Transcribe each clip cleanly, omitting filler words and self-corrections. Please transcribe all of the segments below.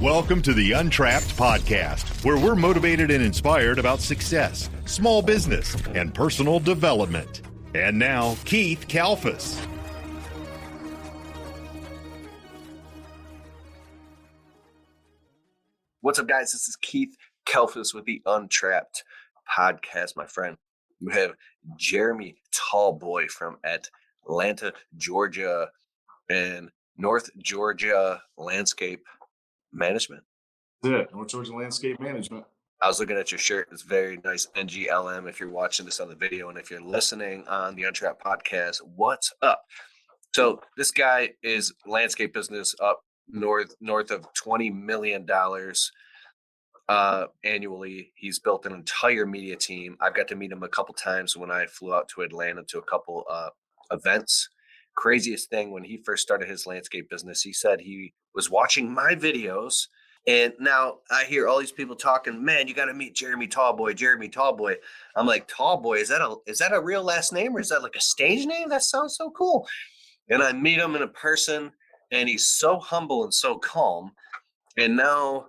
Welcome to the Untrapped Podcast, where we're motivated and inspired about success, small business, and personal development. And now, Keith Kalfas. What's up, guys? This is Keith Kalfas with the Untrapped Podcast, my friend. We have Jeremy Talboy from Atlanta, Georgia, and North Georgia Landscape Management. Yeah, North Georgia Landscape Management. I was looking at your shirt. It's very nice, NGLM, if you're watching this on the video. And if you're listening on the Untrapped Podcast, what's up? So this guy is landscape business up north of $20 million annually. He's built an entire media team. I've got to meet him a couple times when I flew out to Atlanta to a couple events. Craziest thing, when he first started his landscape business, he said he was watching my videos, and now I hear all these people talking, man, you got to meet Jeremy Talboy. I'm like, Talboy, is that a real last name, or is that like a stage name? That sounds so cool. And I meet him in a person, and he's so humble and so calm. And now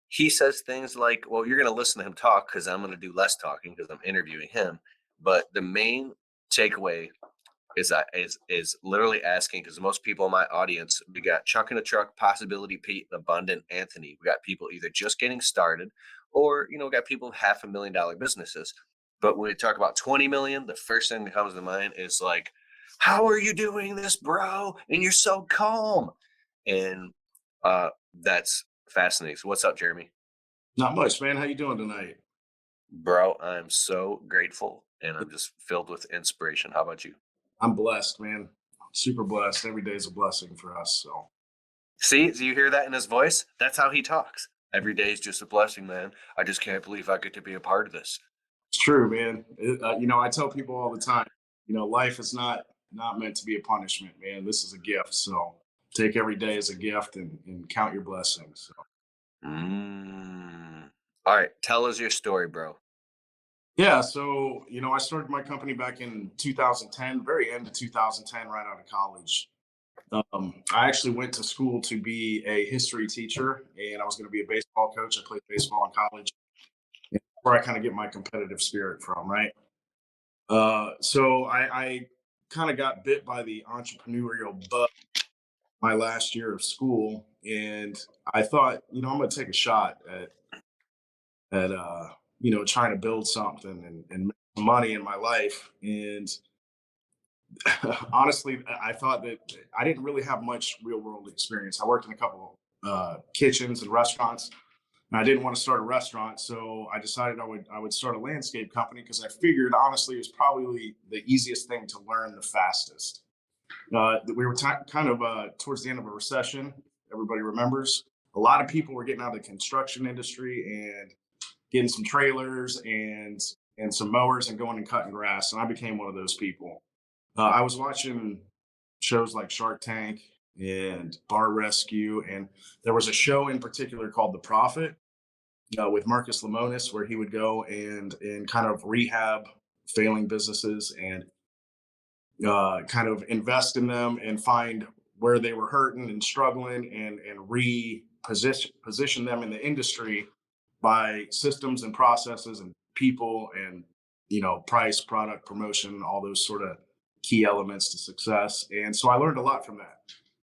he says things like, well, you're going to listen to him talk because I'm going to do less talking because I'm interviewing him. But the main takeaway is literally asking, because most people in my audience, we got Chuck in a Truck, Possibility Pete, and Abundant Anthony. We got people either just getting started or, we got people with $500,000 businesses. But when we talk about 20 million, the first thing that comes to mind is like, how are you doing this, bro? And you're so calm. And that's fascinating. So what's up, Jeremy? Not much, man. How you doing tonight? Bro, I'm so grateful, and I'm just filled with inspiration. How about you? I'm blessed, man. Super blessed. Every day is a blessing for us. So, see, do you hear that in his voice? That's how he talks. Every day is just a blessing, man. I just can't believe I get to be a part of this. It's true, man. I tell people all the time, life is not meant to be a punishment, man. This is a gift. So take every day as a gift and count your blessings. So. All right. Tell us your story, bro. Yeah. So, I started my company back in 2010, very end of 2010, right out of college. I actually went to school to be a history teacher, and I was going to be a baseball coach. I played baseball in college. And that's where I kind of get my competitive spirit from, right? So I kind of got bit by the entrepreneurial bug my last year of school, and I thought, I'm going to take a shot at trying to build something and make some money in my life. And honestly, I thought that I didn't really have much real world experience. I worked in a couple kitchens and restaurants, and I didn't want to start a restaurant. So I decided I would start a landscape company, because I figured, honestly, it was probably the easiest thing to learn the fastest. We were kind of towards the end of a recession. Everybody remembers. A lot of people were getting out of the construction industry and getting some trailers and some mowers and going and cutting grass. And I became one of those people. I was watching shows like Shark Tank and Bar Rescue. And there was a show in particular called The Prophet with Marcus Lemonis, where he would go and kind of rehab failing businesses and kind of invest in them and find where they were hurting and struggling and position them in the industry by systems and processes and people and, price, product, promotion, all those sort of key elements to success. And so I learned a lot from that.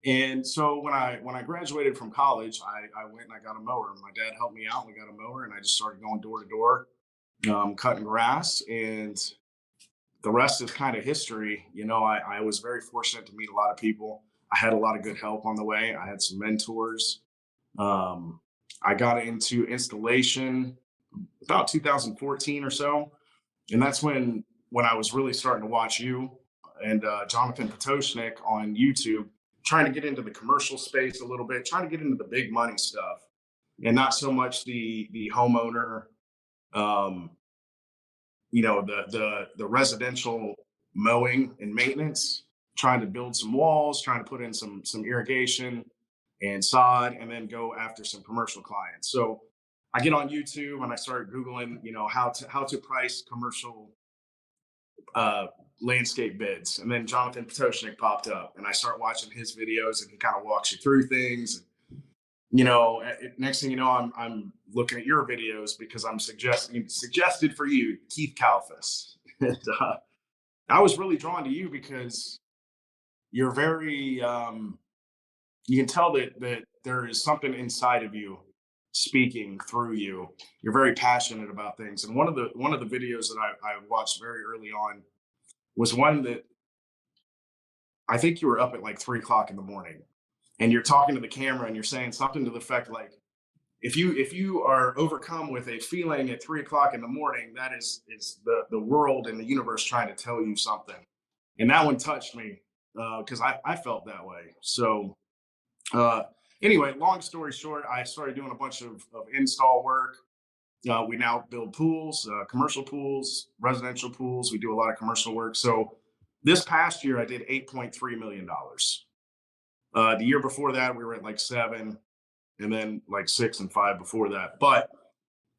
And so when I graduated from college, I went and I got a mower. My dad helped me out. We got a mower, and I just started going door to door, cutting grass. And the rest is kind of history. I was very fortunate to meet a lot of people. I had a lot of good help on the way. I had some mentors. I got into installation about 2014 or so. And that's when I was really starting to watch you and Jonathan Potoshnik on YouTube, trying to get into the commercial space a little bit, trying to get into the big money stuff, and not so much the homeowner, the residential mowing and maintenance, trying to build some walls, trying to put in some irrigation and sod, and then go after some commercial clients. So I get on YouTube and I start Googling, how to price commercial landscape bids. And then Jonathan Potoshnik popped up, and I start watching his videos, and he kind of walks you through things. next thing you know, I'm looking at your videos because I'm suggested for you, Keith Kalfas. And I was really drawn to you because you're very you can tell that there is something inside of you speaking through you. You're very passionate about things. And one of the videos that I watched very early on was one that I think you were up at like 3 o'clock in the morning, and you're talking to the camera and you're saying something to the effect like, if you are overcome with a feeling at 3 o'clock in the morning, that is the world and the universe trying to tell you something. And that one touched me because I felt that way. So uh, anyway, long story short, I started doing a bunch of install work. We now build pools, commercial pools, residential pools. We do a lot of commercial work. So this past year, I did $8.3 million. The year before that, we were at like 7, and then like 6 and 5 before that. But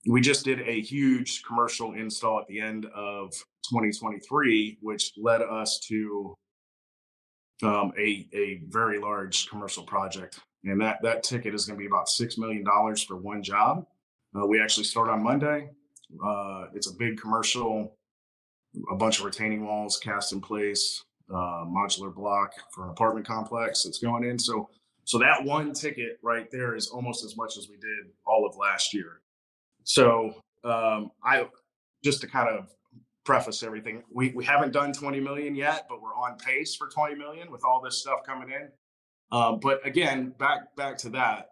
we just did a huge commercial install at the end of 2023, which led us to a very large commercial project. And that ticket is going to be about $6 million for one job. We actually start on Monday. It's a big commercial, a bunch of retaining walls cast in place, modular block for an apartment complex that's going in. So that one ticket right there is almost as much as we did all of last year. So I just to kind of preface everything, we haven't done 20 million yet, but we're on pace for 20 million with all this stuff coming in. But again, back to that,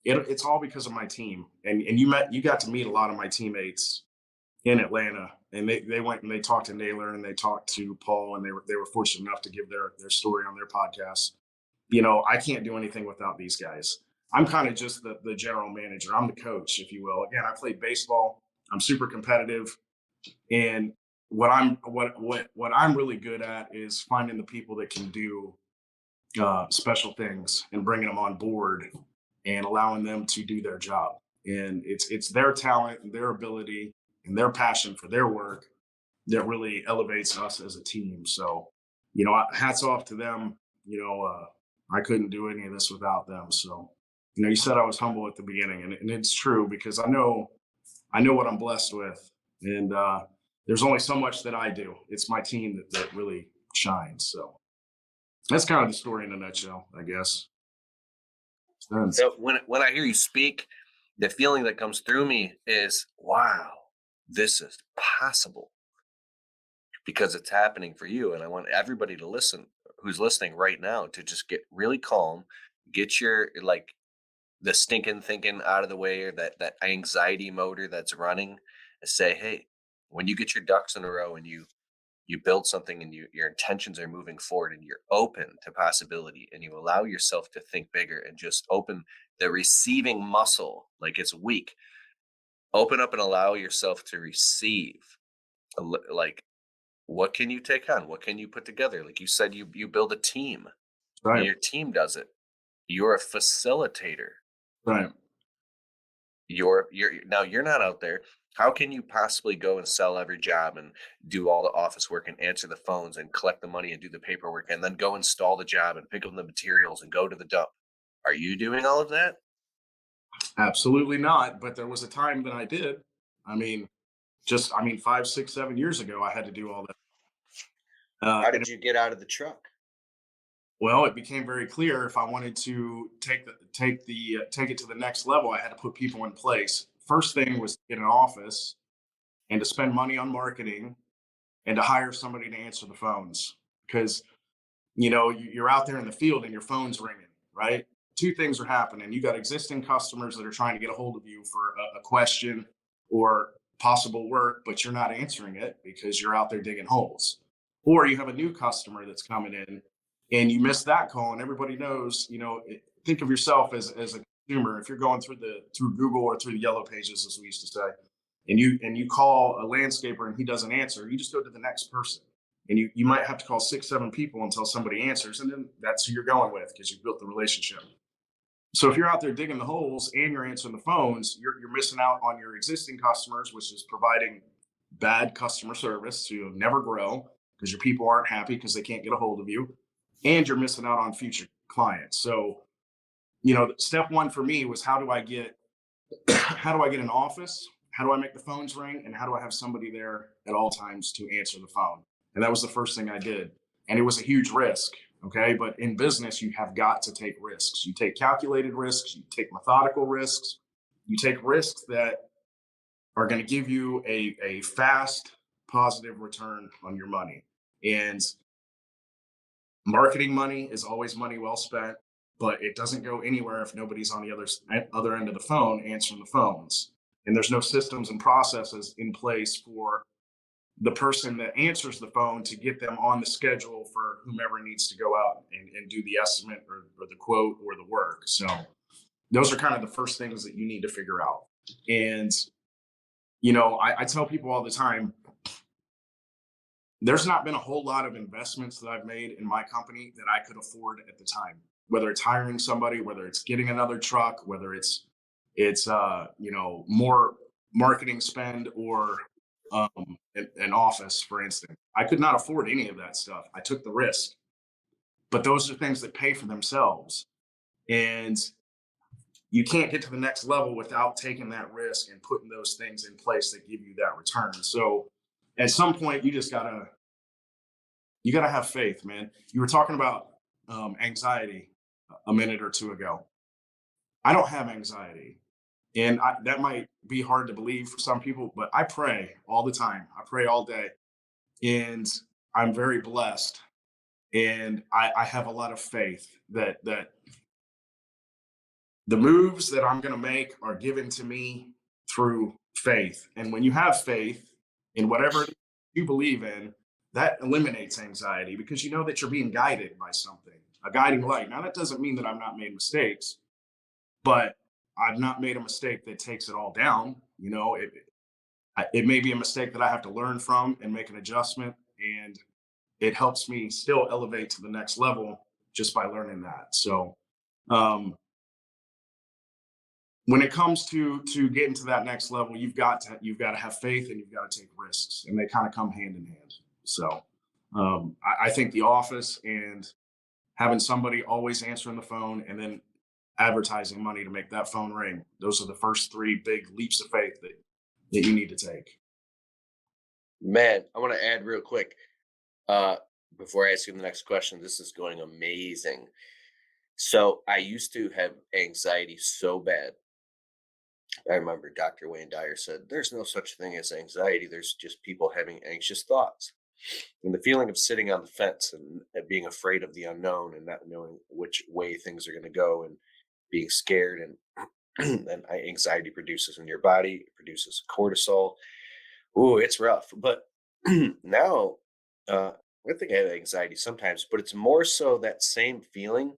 it's all because of my team. And you got to meet a lot of my teammates in Atlanta, and they went and they talked to Naylor and they talked to Paul, and they were fortunate enough to give their story on their podcast. I can't do anything without these guys. I'm kind of just the general manager. I'm the coach, if you will. Again, I played baseball. I'm super competitive, and what I'm really good at is finding the people that can do special things and bringing them on board and allowing them to do their job. And it's their talent and their ability and their passion for their work that really elevates us as a team. So, hats off to them. I couldn't do any of this without them. So, you said I was humble at the beginning, and it's true because I know what I'm blessed with, and there's only so much that I do. It's my team that really shines. So that's kind of the story in a nutshell, I guess. So when I hear you speak, the feeling that comes through me is, wow, this is possible because it's happening for you. And I want everybody to listen who's listening right now to just get really calm, get your the stinking thinking out of the way, or that anxiety motor that's running, and say, hey, when you get your ducks in a row and you build something and your intentions are moving forward and you're open to possibility and you allow yourself to think bigger and just open the receiving muscle like it's weak, open up and allow yourself to receive, like, what can you take on, what can you put together? Like you said, you build a team, and Right. your team does it. You're a facilitator. Right. You're not out there. How can you possibly go and sell every job and do all the office work and answer the phones and collect the money and do the paperwork and then go install the job and pick up the materials and go to the dump? Are you doing all of that? Absolutely not. But there was a time that I did. I mean, 5, 6, 7 years ago, I had to do all that. How And did you get out of the truck? well, it became very clear if I wanted to take it to the next level, I had to put people in place. First thing was to get an office and to spend money on marketing and to hire somebody to answer the phones, because you're out there in the field and your phone's ringing, right? Two things are happening. You got existing customers that are trying to get a hold of you for a question or possible work, but you're not answering it because you're out there digging holes. Or you have a new customer that's coming in and you miss that call, and everybody knows, think of yourself as a consumer. If you're going through Google or through the yellow pages, as we used to say, and you call a landscaper and he doesn't answer, you just go to the next person. And you might have to call 6, 7 people until somebody answers, and then that's who you're going with because you've built the relationship. So if you're out there digging the holes and you're answering the phones, you're missing out on your existing customers, which is providing bad customer service, so you'll never grow because your people aren't happy because they can't get a hold of you, and you're missing out on future clients. So step one for me was how do I get an office? How do I make the phones ring? And how do I have somebody there at all times to answer the phone? And that was the first thing I did. And it was a huge risk. Okay. But in business, you have got to take risks. You take calculated risks, you take methodical risks, you take risks that are going to give you a fast, positive return on your money. And marketing money is always money well spent, but it doesn't go anywhere if nobody's on the other end of the phone answering the phones. And there's no systems and processes in place for the person that answers the phone to get them on the schedule for whomever needs to go out and do the estimate or the quote or the work. So those are kind of the first things that you need to figure out. And, I tell people all the time, there's not been a whole lot of investments that I've made in my company that I could afford at the time, whether it's hiring somebody, whether it's getting another truck, whether it's more marketing spend or an office, for instance. I could not afford any of that stuff. I took the risk, but those are things that pay for themselves. And you can't get to the next level without taking that risk and putting those things in place that give you that return. So at some point, you gotta have faith, man. You were talking about anxiety a minute or two ago. I don't have anxiety. And that might be hard to believe for some people, but I pray all the time. I pray all day. And I'm very blessed. And I have a lot of faith that the moves that I'm going to make are given to me through faith. And when you have faith in whatever you believe in, that eliminates anxiety because you know that you're being guided by something, a guiding light. Now, that doesn't mean that I've not made mistakes, but I've not made a mistake that takes it all down. It may be a mistake that I have to learn from and make an adjustment. And it helps me still elevate to the next level just by learning that. So, when it comes to getting to that next level, you've got to have faith and you've got to take risks, and they kind of come hand in hand. So I think the office and having somebody always answering the phone and then advertising money to make that phone ring, those are the first three big leaps of faith that you need to take. Man, I want to add real quick before I ask you the next question. This is going amazing. So I used to have anxiety so bad. I remember Dr. Wayne Dyer said, there's no such thing as anxiety. There's just people having anxious thoughts. And the feeling of sitting on the fence and being afraid of the unknown and not knowing which way things are going to go and being scared and then anxiety produces in your body, it produces cortisol. Ooh, it's rough. But now, I think I have anxiety sometimes, but it's more so that same feeling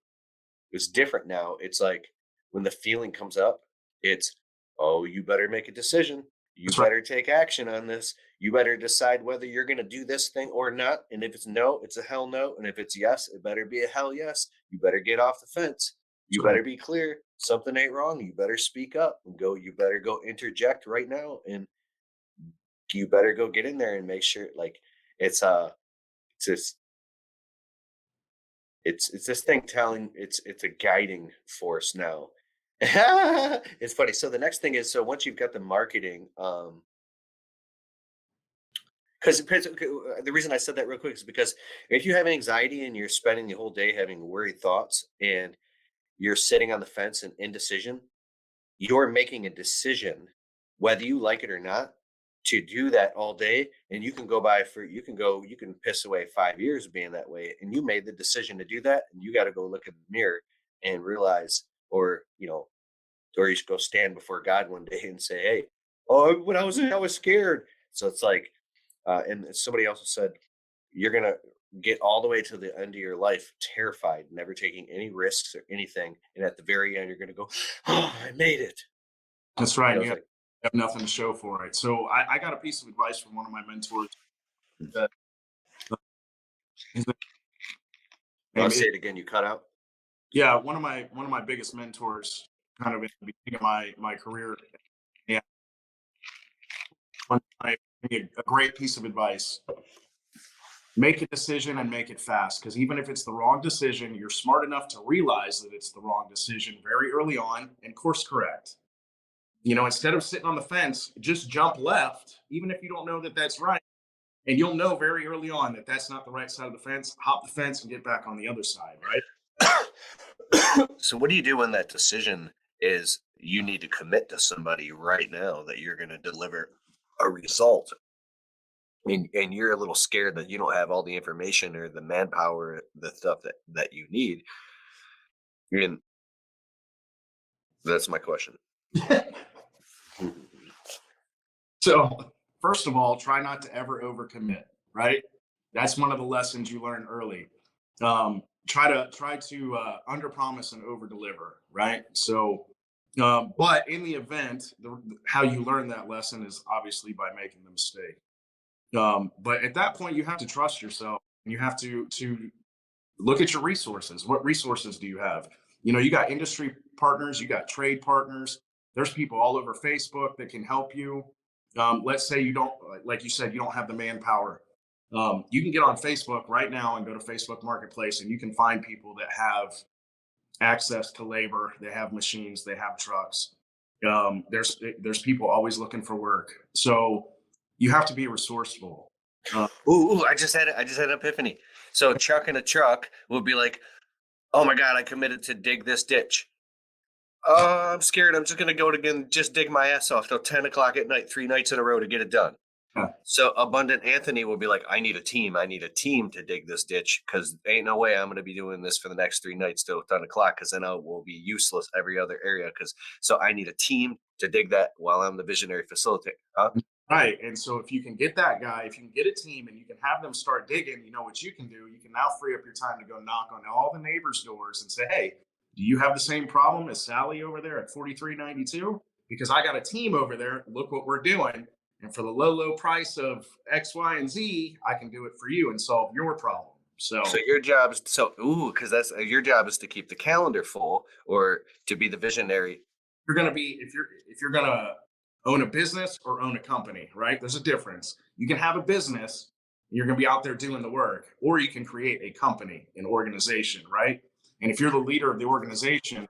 is different now. It's like when the feeling comes up, it's, oh, you better make a decision. You That's right. better take action on this. You better decide whether you're going to do this thing or not. And if it's no, it's a hell no. And if it's yes, it better be a hell yes. You better get off the fence. You That's right. better be clear. Something ain't wrong. You better speak up and go. You better go interject right now. And you better go get in there and make sure like it's this it's this thing telling it's a guiding force now. It's funny. So the next thing is, so once you've got the marketing, because the reason I said that real quick is because if you have anxiety and you're spending the whole day having worried thoughts and you're sitting on the fence and indecision, you're making a decision whether you like it or not to do that all day. And you can piss away 5 years being that way. And you made the decision to do that. And you got to go look in the mirror and realize, or you should go stand before God one day and say, hey, oh, when I was scared. So it's like, and somebody also said, you're going to get all the way to the end of your life terrified, never taking any risks or anything. And at the very end, you're going to go, oh, I made it. That's right. You Have nothing to show for it. So I got a piece of advice from one of my mentors. That, his I'll name say is, it again. You cut out. yeah, one of my biggest mentors, kind of in the beginning of my career. Yeah, a great piece of advice. Make a decision and make it fast. Because even if it's the wrong decision, you're smart enough to realize that it's the wrong decision very early on and course correct. Instead of sitting on the fence, just jump left, even if you don't know that that's right. And you'll know very early on that that's not the right side of the fence. Hop the fence and get back on the other side, right? So what do you do when that decision is you need to commit to somebody right now that you're going to deliver a result, and you're a little scared that you don't have all the information or the manpower, the stuff that you need? And that's my question. So, first of all, try not to ever overcommit, right? That's one of the lessons you learn early. Try to under promise and over deliver, right? So, but in the event, how you learn that lesson is obviously by making the mistake. But at that point, you have to trust yourself. And you have to look at your resources. What resources do you have? You got industry partners, you got trade partners. There's people all over Facebook that can help you. Let's say you don't, like you said, you don't have the manpower. You can get on Facebook right now and go to Facebook Marketplace, and you can find people that have access to labor. They have machines, they have trucks. There's people always looking for work. So you have to be resourceful. Ooh, I just had an epiphany. So Chuck in a truck will be like, "Oh my God, I committed to dig this ditch. I'm scared. I'm just gonna go again, just dig my ass off till 10 o'clock at night, 3 nights in a row to get it done." Yeah. So Abundant Anthony will be like, I need a team to dig this ditch, because ain't no way I'm going to be doing this for the next 3 nights till 10 o'clock, because then I will be useless every other area. So I need a team to dig that while I'm the visionary facilitator. Huh? Right. And so if you can get that guy, if you can get a team and you can have them start digging, you know what you can do? You can now free up your time to go knock on all the neighbors' doors and say, hey, do you have the same problem as Sally over there at 4392? Because I got a team over there. Look what we're doing. And for the low price of X, Y, and Z, I can do it for you and solve your problem. So your job is because that's your job is to keep the calendar full, or to be the visionary. You're going to be, if you're going to own a business or own a company, right? There's a difference. You can have a business, you're going to be out there doing the work, or you can create a company, an organization, right? And if you're the leader of the organization,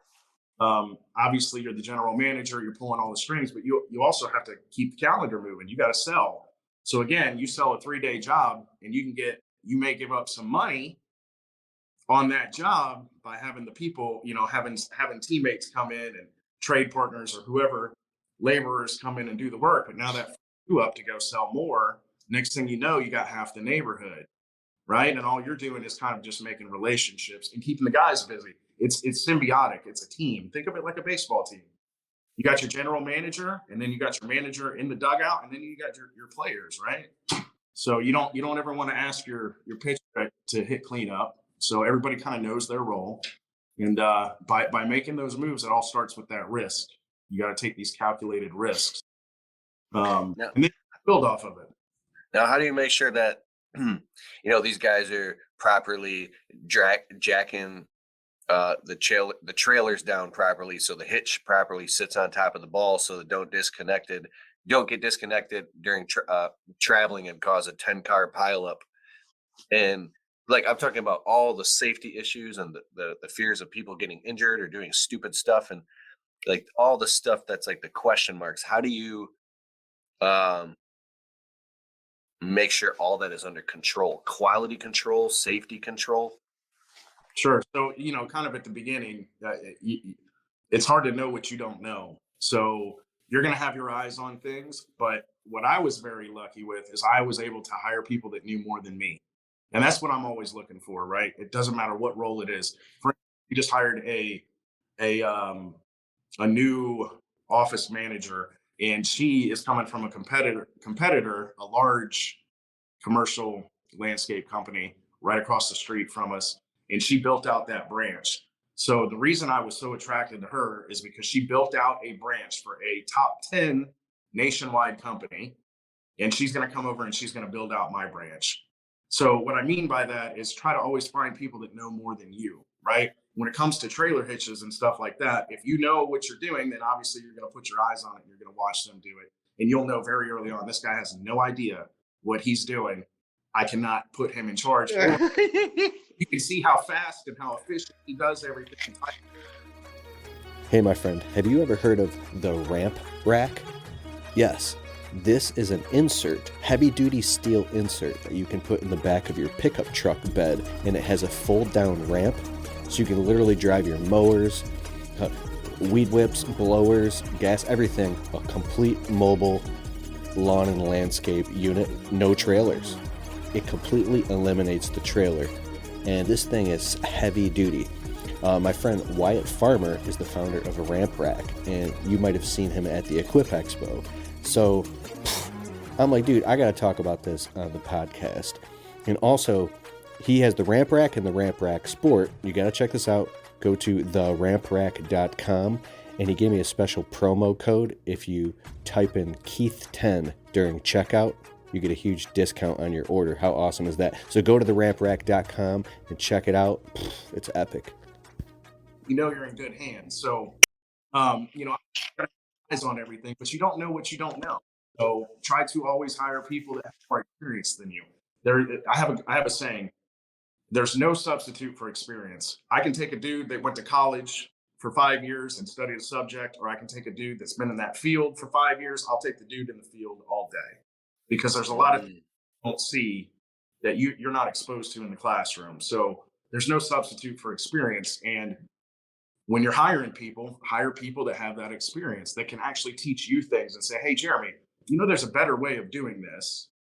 obviously you're the general manager, you're pulling all the strings, but you also have to keep the calendar moving. You got to sell. So again, you sell a 3-day job and you may give up some money on that job by having the people, having teammates come in and trade partners or whoever, laborers come in and do the work. But now that you up to go sell more, next thing you know, you got half the neighborhood, right? And all you're doing is kind of just making relationships and keeping the guys busy. It's symbiotic. It's a team. Think of it like a baseball team. You got your general manager, and then you got your manager in the dugout, and then you got your players, right? So you don't ever want to ask your pitcher to hit cleanup. So everybody kind of knows their role. And by making those moves, it all starts with that risk. You got to take these calculated risks, and then build off of it. Now, how do you make sure that these guys are properly jacking the trailers down properly, so the hitch properly sits on top of the ball, so that don't get disconnected during traveling and cause a 10-car pileup? And like, I'm talking about all the safety issues and the fears of people getting injured or doing stupid stuff, and like all the stuff that's like the question marks. How do you make sure all that is under control? Quality control, safety control. Sure. So, kind of at the beginning, it's hard to know what you don't know. So you're going to have your eyes on things. But what I was very lucky with is I was able to hire people that knew more than me. And that's what I'm always looking for, right? It doesn't matter what role it is. We just hired a new office manager, and she is coming from a competitor, a large commercial landscape company right across the street from us. And she built out that branch. So the reason I was so attracted to her is because she built out a branch for a top 10 nationwide company. And she's going to come over and she's going to build out my branch. So what I mean by that is try to always find people that know more than you, right? When it comes to trailer hitches and stuff like that, if you know what you're doing, then obviously you're going to put your eyes on it and you're going to watch them do it. And you'll know very early on, this guy has no idea what he's doing. I cannot put him in charge. Or you can see how fast and how efficient he does everything. Hey, my friend, have you ever heard of the ramp rack? Yes, this is an insert, heavy-duty steel insert that you can put in the back of your pickup truck bed, and it has a fold-down ramp, so you can literally drive your mowers, weed whips, blowers, gas, everything, a complete mobile lawn and landscape unit, no trailers. It completely eliminates the trailer, and this thing is heavy-duty. My friend Wyatt Farmer is the founder of a ramp rack, and you might have seen him at the Equip Expo. So I'm like, dude, I got to talk about this on the podcast. And also, he has the ramp rack and the ramp rack sport. You got to check this out. Go to theramprack.com, and he gave me a special promo code. If you type in Keith10 during checkout, you get a huge discount on your order. How awesome is that? So go to theramprack.com and check it out. It's epic. You know you're in good hands. So, you know, eyes on everything, but you don't know what you don't know. So try to always hire people that have more experience than you. I have a saying: there's no substitute for experience. I can take a dude that went to college for 5 years and studied a subject, or I can take a dude that's been in that field for 5 years. I'll take the dude in the field all day, because there's a lot of things you don't see that you're not exposed to in the classroom. So there's no substitute for experience. And when you're hiring people, hire people that have that experience, that can actually teach you things and say, hey, Jeremy, you know, there's a better way of doing this.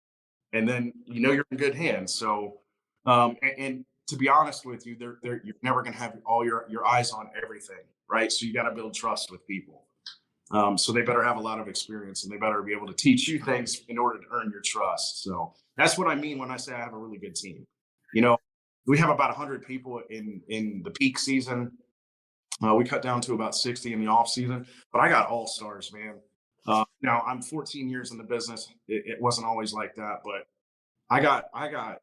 And then, you know, you're in good hands. So, and to be honest with you, you're never going to have all your eyes on everything, right? So you got to build trust with people. So they better have a lot of experience, and they better be able to teach you things in order to earn your trust. So that's what I mean when I say I have a really good team. You know, we have about 100 people in the peak season. We cut down to about 60 in the off season, but I got all stars, man. Now I'm 14 years in the business. It wasn't always like that, but I got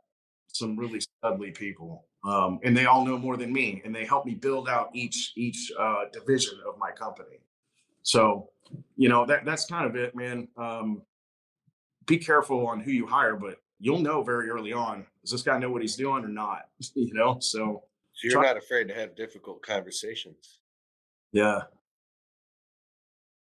some really studly people, and they all know more than me, and they help me build out each division of my company. So, you know, that's kind of it, man. Be careful on who you hire, but you'll know very early on, does this guy know what he's doing or not? You know, so you're not afraid to have difficult conversations. Yeah,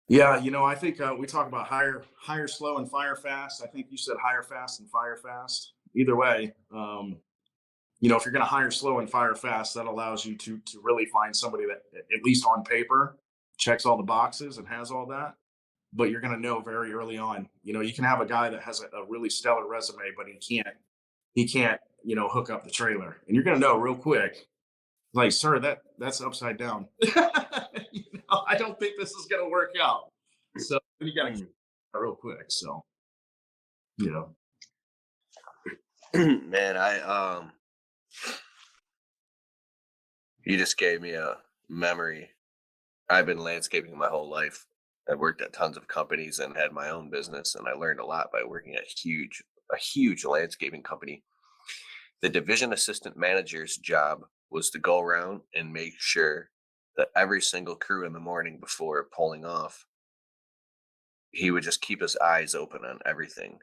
you know, I think we talk about hire slow and fire fast. I think you said hire fast and fire fast. Either way, you know, if you're going to hire slow and fire fast, that allows you to really find somebody that, at least on paper, checks all the boxes and has all that. But you're going to know very early on. You know, you can have a guy that has a really stellar resume, but he can't, you know, hook up the trailer, and you're going to know real quick. Like, sir, that's upside down. You know, I don't think this is going to work out. So you got to get real quick. So, you know, man, you just gave me a memory. I've been landscaping my whole life. I've worked at tons of companies and had my own business, and I learned a lot by working at a huge landscaping company. The division assistant manager's job was to go around and make sure that every single crew in the morning before pulling off, he would just keep his eyes open on everything.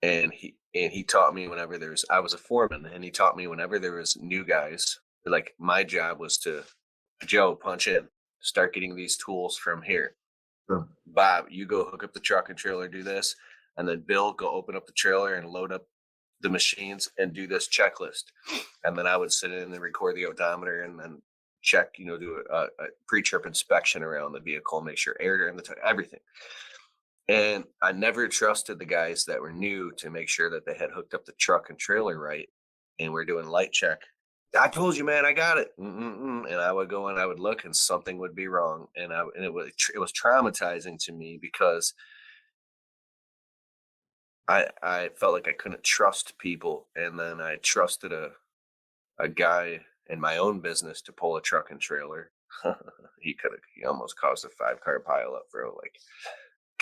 And he taught me whenever I was a foreman, and he taught me whenever there was new guys, like my job was to, Joe, punch in, start getting these tools from here. Sure. Bob, you go hook up the truck and trailer, do this. And then Bill, go open up the trailer and load up the machines and do this checklist. And then I would sit in and record the odometer and then check, you know, do a pre-trip inspection around the vehicle, make sure air in everything. And I never trusted the guys that were new to make sure that they had hooked up the truck and trailer right, and we're doing light check. I told you, man, I got it. And I would go and I would look, and something would be wrong. And it was traumatizing to me, because I felt like I couldn't trust people. And then I trusted a guy in my own business to pull a truck and trailer. He almost caused a 5-car pileup, bro. Like,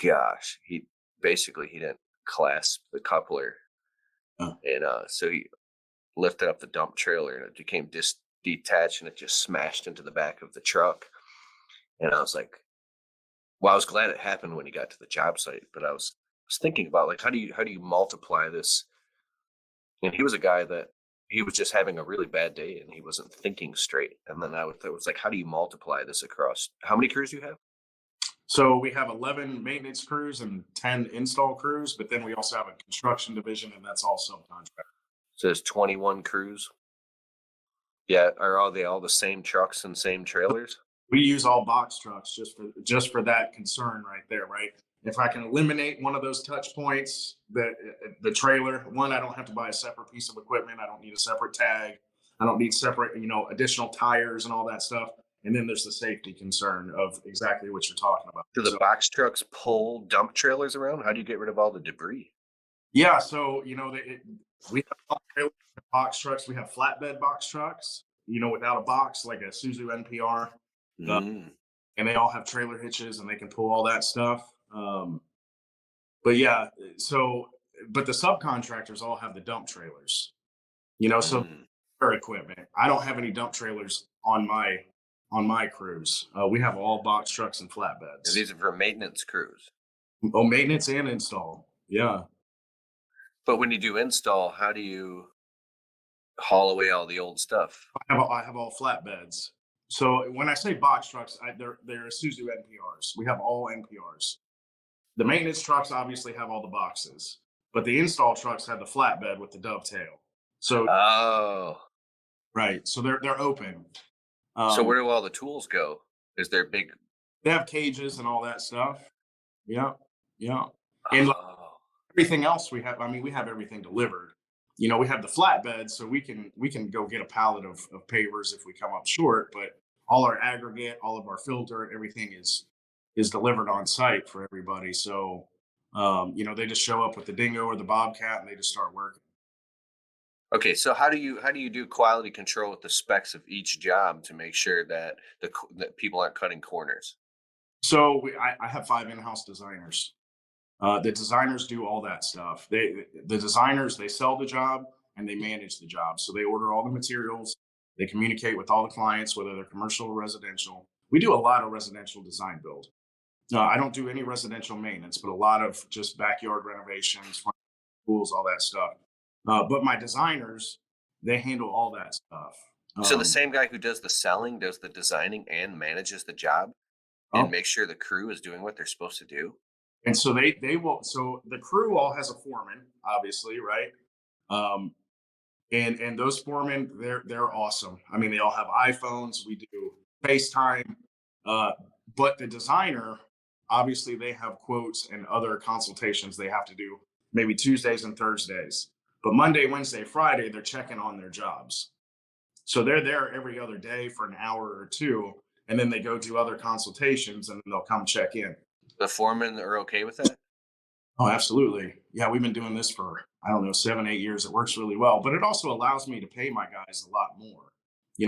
gosh, he didn't clasp the coupler. And so he lifted up the dump trailer, and it became detached, and it just smashed into the back of the truck. And I was like, well, I was glad it happened when he got to the job site, but I was thinking about, like, how do you multiply this And he was a guy that he was just having a really bad day and he wasn't thinking straight. And then I was like, how do you multiply this across? How many crews do you have? So we have 11 maintenance crews and 10 install crews, but then we also have a construction division, and that's all subcontract. So there's 21 crews. Yeah. Are they all the same trucks and same trailers? We use all box trucks just for that concern right there, right? If I can eliminate one of those touch points, the trailer, one, I don't have to buy a separate piece of equipment. I don't need a separate tag. I don't need separate, additional tires and all that stuff. And then there's the safety concern of exactly what you're talking about. Do the box trucks pull dump trailers around? How do you get rid of all the debris? Yeah, so we have box trucks. We have flatbed box trucks. Without a box, like a Suzu NPR, and they all have trailer hitches and they can pull all that stuff. But yeah, but the subcontractors all have the dump trailers. So their equipment. I don't have any dump trailers on my crews. We have all box trucks and flatbeds. And these are for maintenance crews. Oh, maintenance and install. Yeah. But when you do install, how do you haul away all the old stuff? I have all flatbeds. So when I say box trucks, they're Isuzu NPRs. We have all NPRs. The maintenance trucks obviously have all the boxes, but the install trucks have the flatbed with the dovetail. So right, so they're open. So where do all the tools go? Is there big? They have cages and all that stuff. Yeah. And everything else we have. I mean, we have everything delivered. We have the flatbed, so we can go get a pallet of pavers if we come up short. But all our aggregate, all of our filter, everything is delivered on site for everybody. So they just show up with the dingo or the bobcat and they just start working. Okay, so how do you do quality control with the specs of each job to make sure that that people aren't cutting corners? So I have 5 in-house designers. The designers do all that stuff. The designers, they sell the job and they manage the job. So they order all the materials. They communicate with all the clients, whether they're commercial or residential. We do a lot of residential design build. I don't do any residential maintenance, but a lot of just backyard renovations, pools, all that stuff. But my designers, they handle all that stuff. So the same guy who does the selling does the designing and manages the job and makes sure the crew is doing what they're supposed to do. And so they will. So the crew all has a foreman, obviously, right? And those foremen, they're awesome. I mean, they all have iPhones. We do FaceTime. But the designer, obviously, they have quotes and other consultations they have to do, maybe Tuesdays and Thursdays. But Monday, Wednesday, Friday, they're checking on their jobs. So they're there every other day for an hour or two, and then they go do other consultations, and then they'll come check in. The foremen are okay with that? Oh, absolutely. Yeah, we've been doing this for, 7, 8 years. It works really well, but it also allows me to pay my guys a lot more.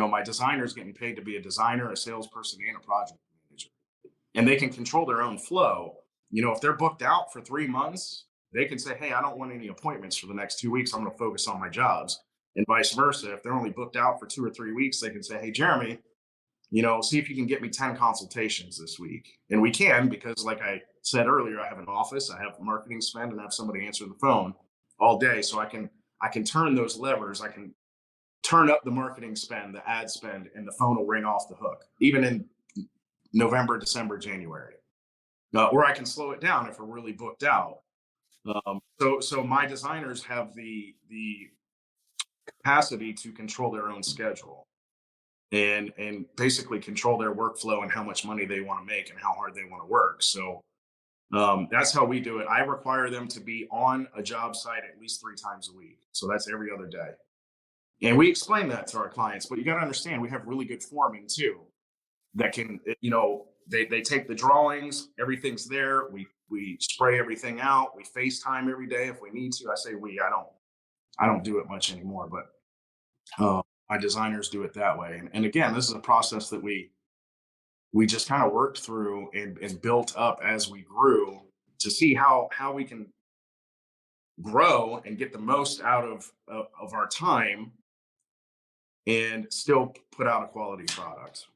My designer's getting paid to be a designer, a salesperson, and a project manager. And they can control their own flow. If they're booked out for 3 months, they can say, hey, I don't want any appointments for the next 2 weeks. I'm going to focus on my jobs. And vice versa. If they're only booked out for 2 or 3 weeks, they can say, hey, Jeremy, see if you can get me 10 consultations this week. And we can, because like I said earlier, I have an office, I have marketing spend, and I have somebody answer the phone all day. So I can turn those levers. I can turn up the marketing spend, the ad spend, and the phone will ring off the hook, even in November, December, January. Or I can slow it down if we're really booked out. So my designers have the capacity to control their own schedule and basically control their workflow and how much money they want to make and how hard they want to work. So that's how we do it. I require them to be on a job site at least 3 times a week. So that's every other day. And we explain that to our clients, but you got to understand, we have really good foremen too that can, they take the drawings, everything's there. We spray everything out. We FaceTime every day if we need to. I say I don't do it much anymore, but my designers do it that way. And again, this is a process that we just kind of worked through and built up as we grew to see how we can grow and get the most out of our time and still put out a quality product.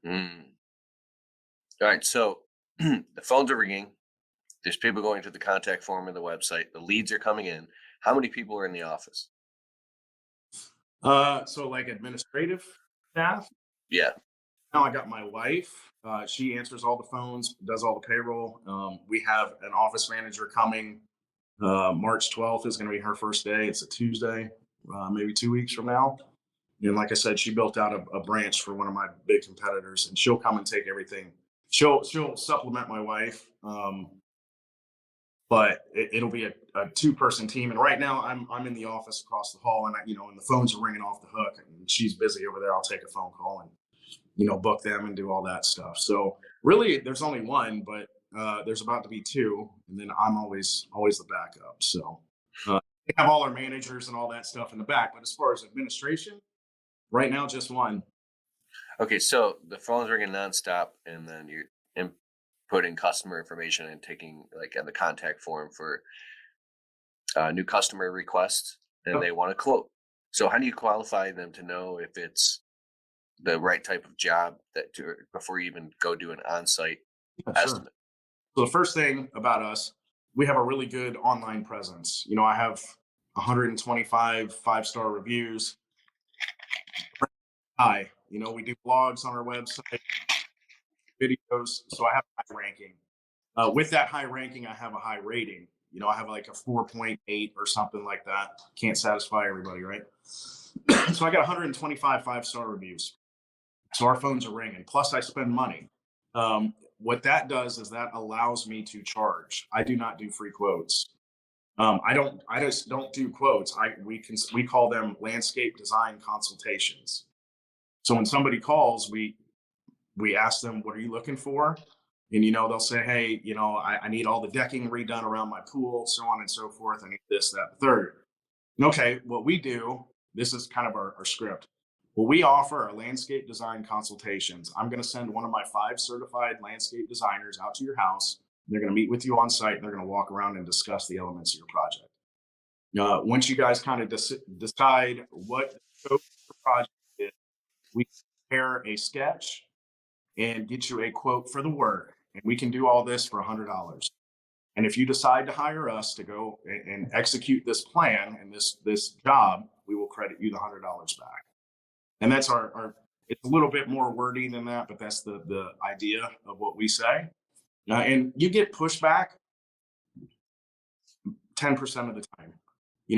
All right. So the phones are ringing. There's people going to the contact form of the website. The leads are coming in. How many people are in the office? So like administrative staff. Yeah. Now I got my wife. She answers all the phones, does all the payroll. We have an office manager coming. March 12th is going to be her first day. It's a Tuesday, maybe 2 weeks from now. And like I said, she built out a branch for one of my big competitors, and she'll come and take everything. She'll supplement my wife, but it'll be a 2-person team. And right now, I'm in the office across the hall, and and the phones are ringing off the hook, and she's busy over there. I'll take a phone call and book them and do all that stuff. So really, there's only one, but there's about to be 2, and then I'm always the backup. So we have all our managers and all that stuff in the back. But as far as administration, right now, just one. Okay, so the phone's ringing nonstop, and then you're inputting customer information and taking like the contact form for new customer requests, and Yep. they want a quote. So how do you qualify them to know if it's the right type of job before you even go do an on-site Yeah, sure. estimate? So the first thing about us, we have a really good online presence. I have 125 5-star reviews. We do blogs on our website, videos. So I have a high ranking. With that high ranking, I have a high rating. I have like a 4.8 or something like that. Can't satisfy everybody, right? So I got 125 5-star reviews. So our phones are ringing. Plus, I spend money. What that does is that allows me to charge. I do not do free quotes. I just don't do quotes. We call them landscape design consultations. So when somebody calls, we ask them, what are you looking for? And they'll say, hey, I need all the decking redone around my pool, so on and so forth. I need this, that, third. Okay, what we do, this is kind of our script. What we offer are landscape design consultations. I'm going to send one of my 5 certified landscape designers out to your house. They're going to meet with you on site, and they're going to walk around and discuss the elements of your project. Once you guys kind of decide what the scope of the project is, we prepare a sketch and get you a quote for the work. And we can do all this for $100. And if you decide to hire us to go and execute this plan and this job, we will credit you the $100 back. And that's it's a little bit more wordy than that, but that's the idea of what we say. And you get pushback 10% of the time.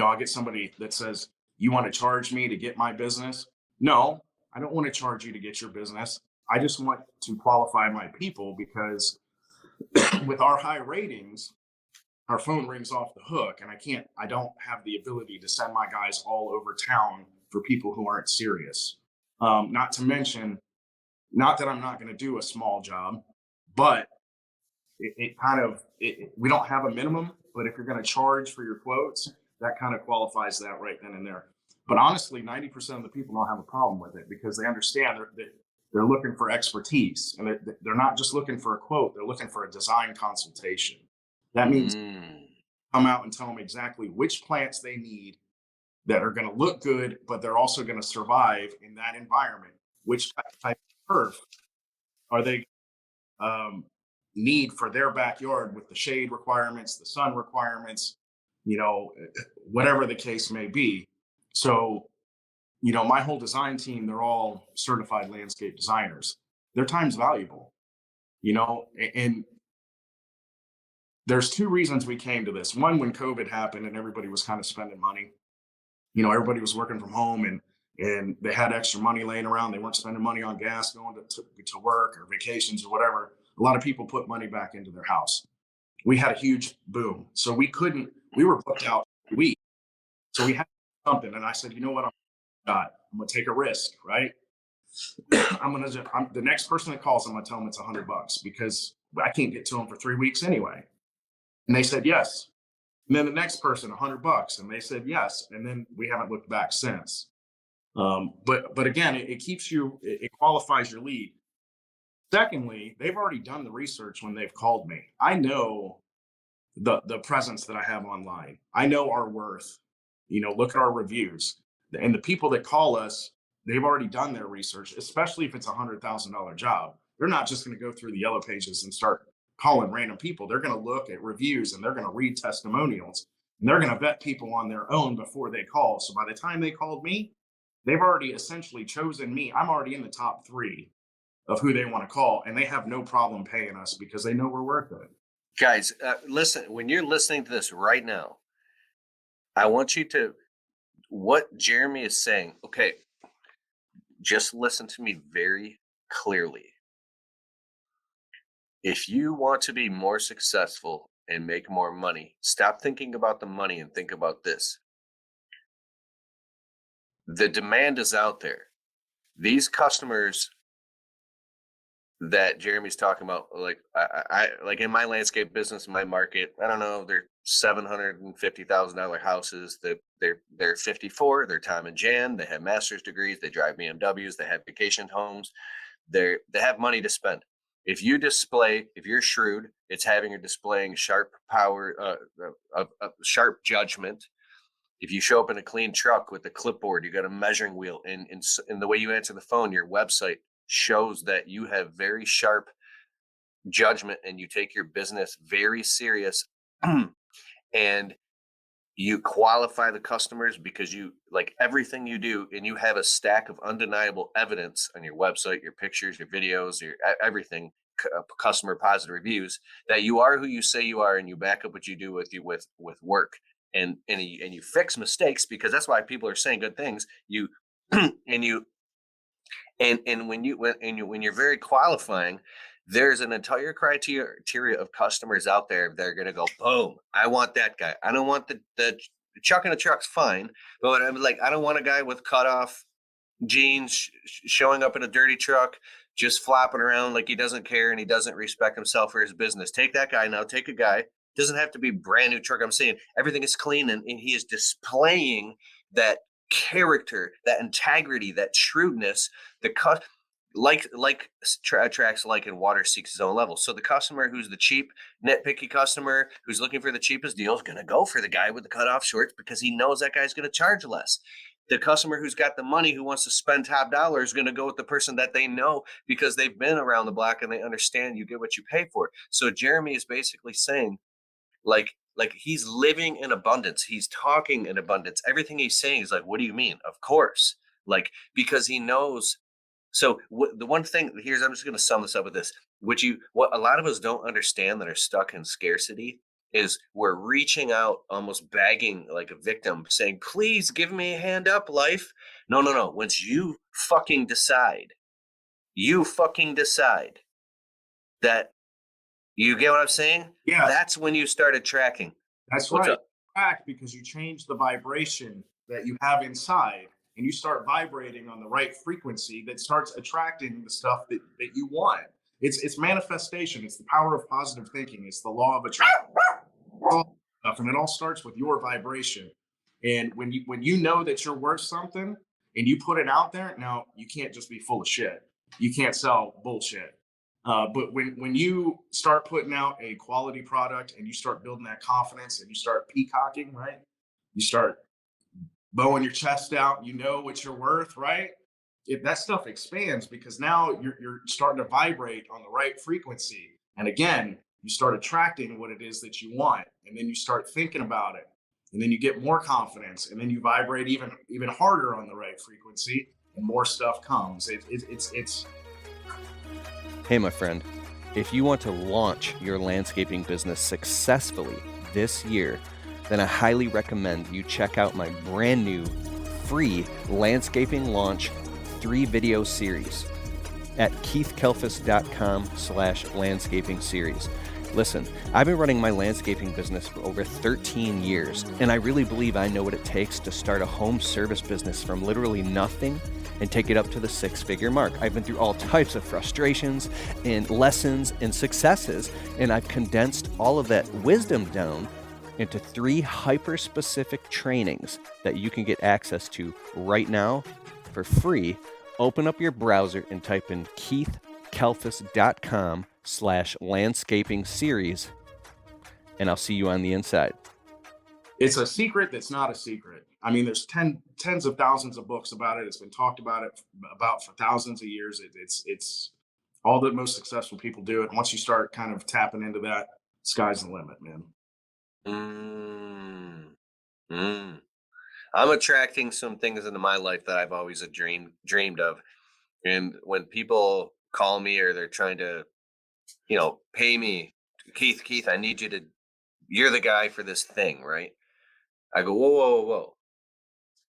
I'll get somebody that says, you want to charge me to get my business? No, I don't want to charge you to get your business. I just want to qualify my people, because with our high ratings, our phone rings off the hook, and I don't have the ability to send my guys all over town for people who aren't serious. Not to mention, not that I'm not going to do a small job, but we don't have a minimum, but if you're going to charge for your quotes, that kind of qualifies that right then and there. But honestly, 90% of the people don't have a problem with it, because they understand they're looking for expertise, and they're not just looking for a quote. They're looking for a design consultation. That means come out and tell them exactly which plants they need that are going to look good, but they're also going to survive in that environment. Which type of turf are they need for their backyard, with the shade requirements, the sun requirements, whatever the case may be. So, my whole design team, they're all certified landscape designers. Their time's valuable, and there's 2 reasons we came to this. One, when COVID happened and everybody was kind of spending money, everybody was working from home, and they had extra money laying around. They weren't spending money on gas going to work or vacations or whatever. A lot of people put money back into their house. We had a huge boom. So we were booked out for a week. So we had something. And I said, you know what? I'm going to take a risk, right? The next person that calls, I'm going to tell them it's $100, because I can't get to them for 3 weeks anyway. And they said, yes. And then the next person, $100, and they said, yes. And then we haven't looked back since. But again, it qualifies your lead. Secondly, they've already done the research when they've called me. I know the presence that I have online. I know our worth. Look at our reviews. And the people that call us, they've already done their research, especially if it's a $100,000 job. They're not just going to go through the yellow pages and start calling random people. They're going to look at reviews, and they're going to read testimonials, and they're going to vet people on their own before they call. So by the time they called me, they've already essentially chosen me. I'm already in the top 3 of who they want to call, and they have no problem paying us because they know we're worth it. Guys, listen, when you're listening to this right now, I want you to, what Jeremy is saying, okay, just listen to me very clearly. If you want to be more successful and make more money, stop thinking about the money and think about this. The demand is out there. These customers that Jeremy's talking about, like I like in my landscape business, in my market, I don't know, they're $750,000 houses that they're 54, they're Tom and Jan, they have master's degrees, they drive BMWs, they have vacation homes, they have money to spend. If you're shrewd, it's having or displaying sharp power, sharp judgment. If you show up in a clean truck with a clipboard, you got a measuring wheel, and the way you answer the phone, your website shows that you have very sharp judgment and you take your business very serious, and you qualify the customers because you like everything you do, and you have a stack of undeniable evidence on your website, your pictures, your videos, your everything, customer positive reviews, that you are who you say you are, and you back up what you do with work, and you fix mistakes, because that's why people are saying good things. You and you and when you're very qualifying, there's an entire criteria of customers out there that are going to go, boom, I want that guy. I don't want the chuck in a truck's fine, but I'm like, I don't want a guy with cut off jeans showing up in a dirty truck, just flopping around like he doesn't care and he doesn't respect himself or his business. Take that guy now. Take a guy. Doesn't have to be brand new truck. I'm saying everything is clean, and he is displaying that character, that integrity, that shrewdness. Attracts like, and water seeks its own level. So the customer who's the cheap, nitpicky customer who's looking for the cheapest deal is going to go for the guy with the cutoff shorts because he knows that guy's going to charge less. The customer who's got the money, who wants to spend top dollar, is going to go with the person that they know because they've been around the block and they understand you get what you pay for. So Jeremy is basically saying, like he's living in abundance. He's talking in abundance. Everything he's saying is like, what do you mean? Of course. Like, because he knows. So the one thing here's, I'm just going to sum this up with this, what a lot of us don't understand that are stuck in scarcity is we're reaching out, almost begging like a victim, saying, please give me a hand up, life. No. Once you fucking decide that, you get what I'm saying? Yeah. That's when you started tracking. That's What's right. up? Track because you change the vibration that you have inside, and you start vibrating on the right frequency that starts attracting the stuff that you want. It's manifestation. It's the power of positive thinking. It's the law of attraction. And it all starts with your vibration. And when you know that you're worth something and you put it out there, now you can't just be full of shit. You can't sell bullshit. But when you start putting out a quality product and you start building that confidence and you start peacocking, right? You start bowing your chest out, you know what you're worth, right? If that stuff expands because now you're starting to vibrate on the right frequency. And again, you start attracting what it is that you want. And then you start thinking about it. And then you get more confidence. And then you vibrate even harder on the right frequency, and more stuff comes. It's Hey, my friend, if you want to launch your landscaping business successfully this year, then I highly recommend you check out my brand new free landscaping launch 3-video series at keithkelfis.com/landscaping series. Listen, I've been running my landscaping business for over 13 years, and I really believe I know what it takes to start a home service business from literally nothing and take it up to the 6-figure mark. I've been through all types of frustrations and lessons and successes, and I've condensed all of that wisdom down into 3 hyper-specific trainings that you can get access to right now for free. Open up your browser and type in keithkelfis.com/landscaping series, and I'll see you on the inside. It's a secret that's not a secret. I mean, there's tens of thousands of books about it. It's been talked about for thousands of years. It's all the most successful people do it. Once you start kind of tapping into that, sky's the limit, man. I'm attracting some things into my life that I've always dreamed of. And when people call me or they're trying to, pay me, Keith, I need you to, you're the guy for this thing, right? I go, whoa, whoa, whoa, whoa.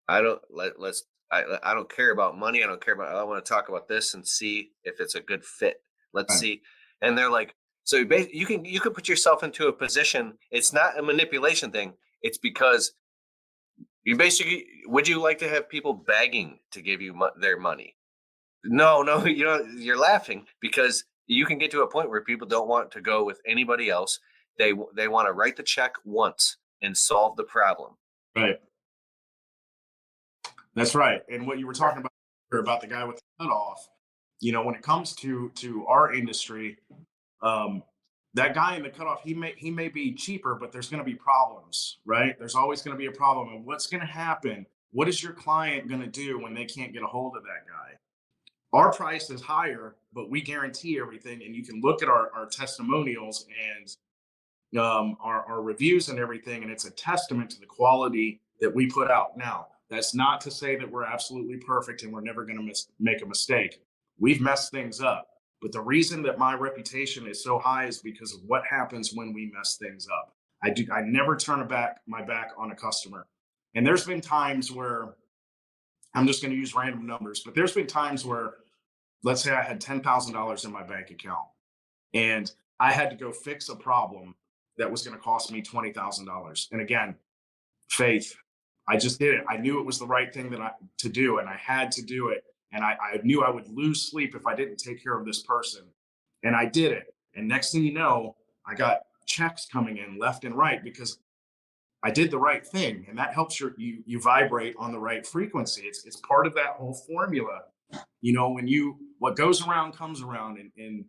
I don't let's I don't care about money. I want to talk about this and see if it's a good fit. Let's Right. see. And they're like, so you can put yourself into a position. It's not a manipulation thing. It's because you basically, would you like to have people begging to give you their money? No, no, you're laughing because you can get to a point where people don't want to go with anybody else. They want to write the check once and solve the problem. Right. That's right. And what you were talking about the guy with the cutoff, when it comes to our industry, um, that guy in the cutoff, he may be cheaper, but there's going to be problems, right? There's always going to be a problem. And what's going to happen? What is your client going to do when they can't get a hold of that guy? Our price is higher, but we guarantee everything. And you can look at our testimonials and our reviews and everything, and it's a testament to the quality that we put out. Now, that's not to say that we're absolutely perfect and we're never going to make a mistake. We've messed things up, but the reason that my reputation is so high is because of what happens when we mess things up. I never turn my back on a customer, and there's been times where I'm just going to use random numbers, but there's been times where, let's say I had $10,000 in my bank account and I had to go fix a problem that was going to cost me $20,000. And again, faith, I just did it. I knew it was the right thing to do, and I had to do it. And I knew I would lose sleep if I didn't take care of this person. And I did it. And next thing you know, I got checks coming in left and right because I did the right thing. And that helps you vibrate on the right frequency. It's part of that whole formula. What goes around comes around, and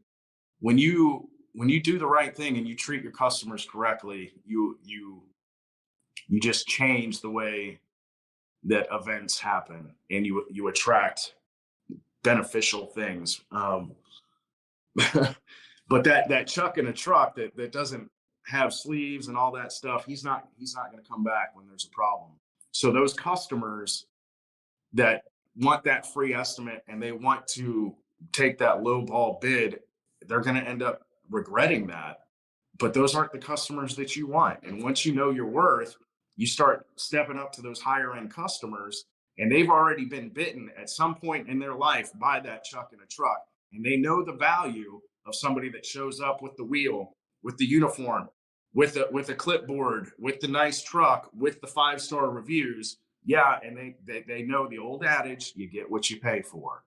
when you do the right thing and you treat your customers correctly, you just change the way that events happen, and you attract beneficial things. But that Chuck in a truck that doesn't have sleeves and all that stuff, he's not going to come back when there's a problem. So those customers that want that free estimate and they want to take that low ball bid, they're going to end up regretting that. But those aren't the customers that you want. And once you know your worth, you start stepping up to those higher end customers, and they've already been bitten at some point in their life by that Chuck in a truck. And they know the value of somebody that shows up with the wheel, with the uniform, with a clipboard, with the nice truck, with the 5-star reviews. Yeah, and they know the old adage, you get what you pay for.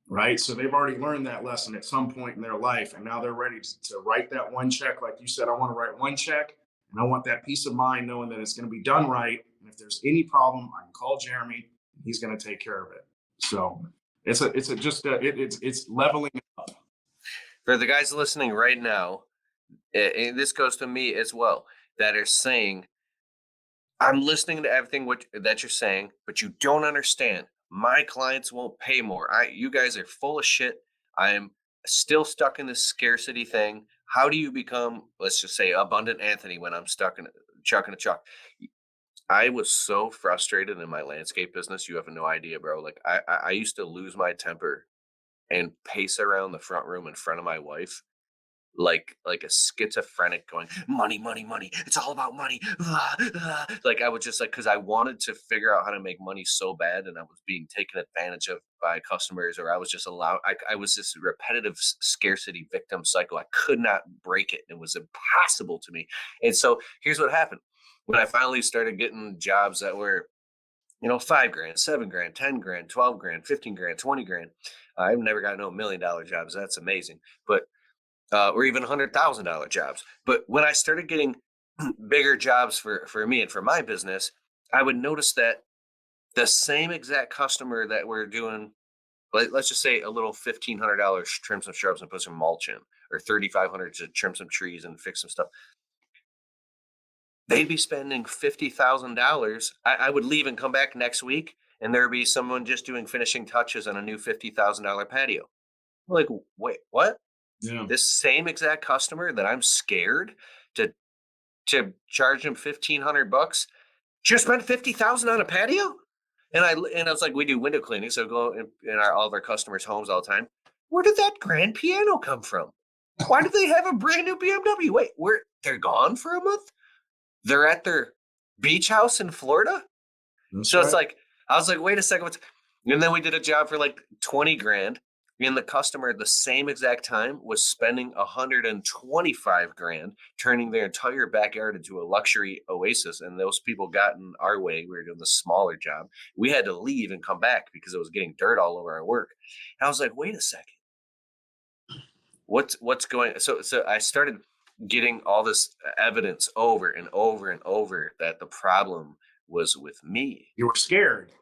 Right. So they've already learned that lesson at some point in their life. And now they're ready to write that one check. Like you said, I want to write one check, and I want that peace of mind knowing that it's going to be done right. And if there's any problem, I can call Jeremy and he's going to take care of it. So it's leveling up. For the guys listening right now, and this goes to me as well, that are saying, I'm listening to everything that you're saying, but you don't understand. My clients won't pay more. You guys are full of shit. I am still stuck in this scarcity thing. How do you become, let's just say, abundant Anthony when I'm stuck in Chuck in a truck? I was so frustrated in my landscape business. You have no idea, bro. Like I used to lose my temper and pace around the front room in front of my wife like a schizophrenic going, money, money, money, it's all about money. Like I would just like, because I wanted to figure out how to make money so bad, and I was being taken advantage of by customers, or I was just allowed, I was this repetitive scarcity victim cycle. I could not break it. It was impossible to me. And so here's what happened when I finally started getting jobs that were, $5 grand, $7 grand, 10 grand, 12 grand, 15 grand, 20 grand. I've never got no $1 million jobs. That's amazing. But or even $100,000 jobs. But when I started getting bigger jobs for me and for my business, I would notice that the same exact customer that we're doing, let's just say a little $1,500 trim some shrubs and put some mulch in, or $3,500 to trim some trees and fix some stuff. They'd be spending $50,000. I would leave and come back next week, and there'd be someone just doing finishing touches on a new $50,000 patio. I'm like, wait, what? Yeah. This same exact customer that I'm scared to charge him $1,500, Just spent $50,000 on a patio? And I was like, we do window cleaning, so go in all of our customers' homes all the time. Where did that grand piano come from? Why do they have a brand new BMW? Wait, they're gone for a month? They're at their beach house in Florida? That's So right. it's like, I was like, wait a second. And then we did a job for like 20 grand. And the customer at the same exact time was spending 125 grand, turning their entire backyard into a luxury oasis. And those people got in our way. We were doing the smaller job. We had to leave and come back because it was getting dirt all over our work. And I was like, wait a second. What's going? So I started getting all this evidence over and over and over that the problem was with me. You were scared.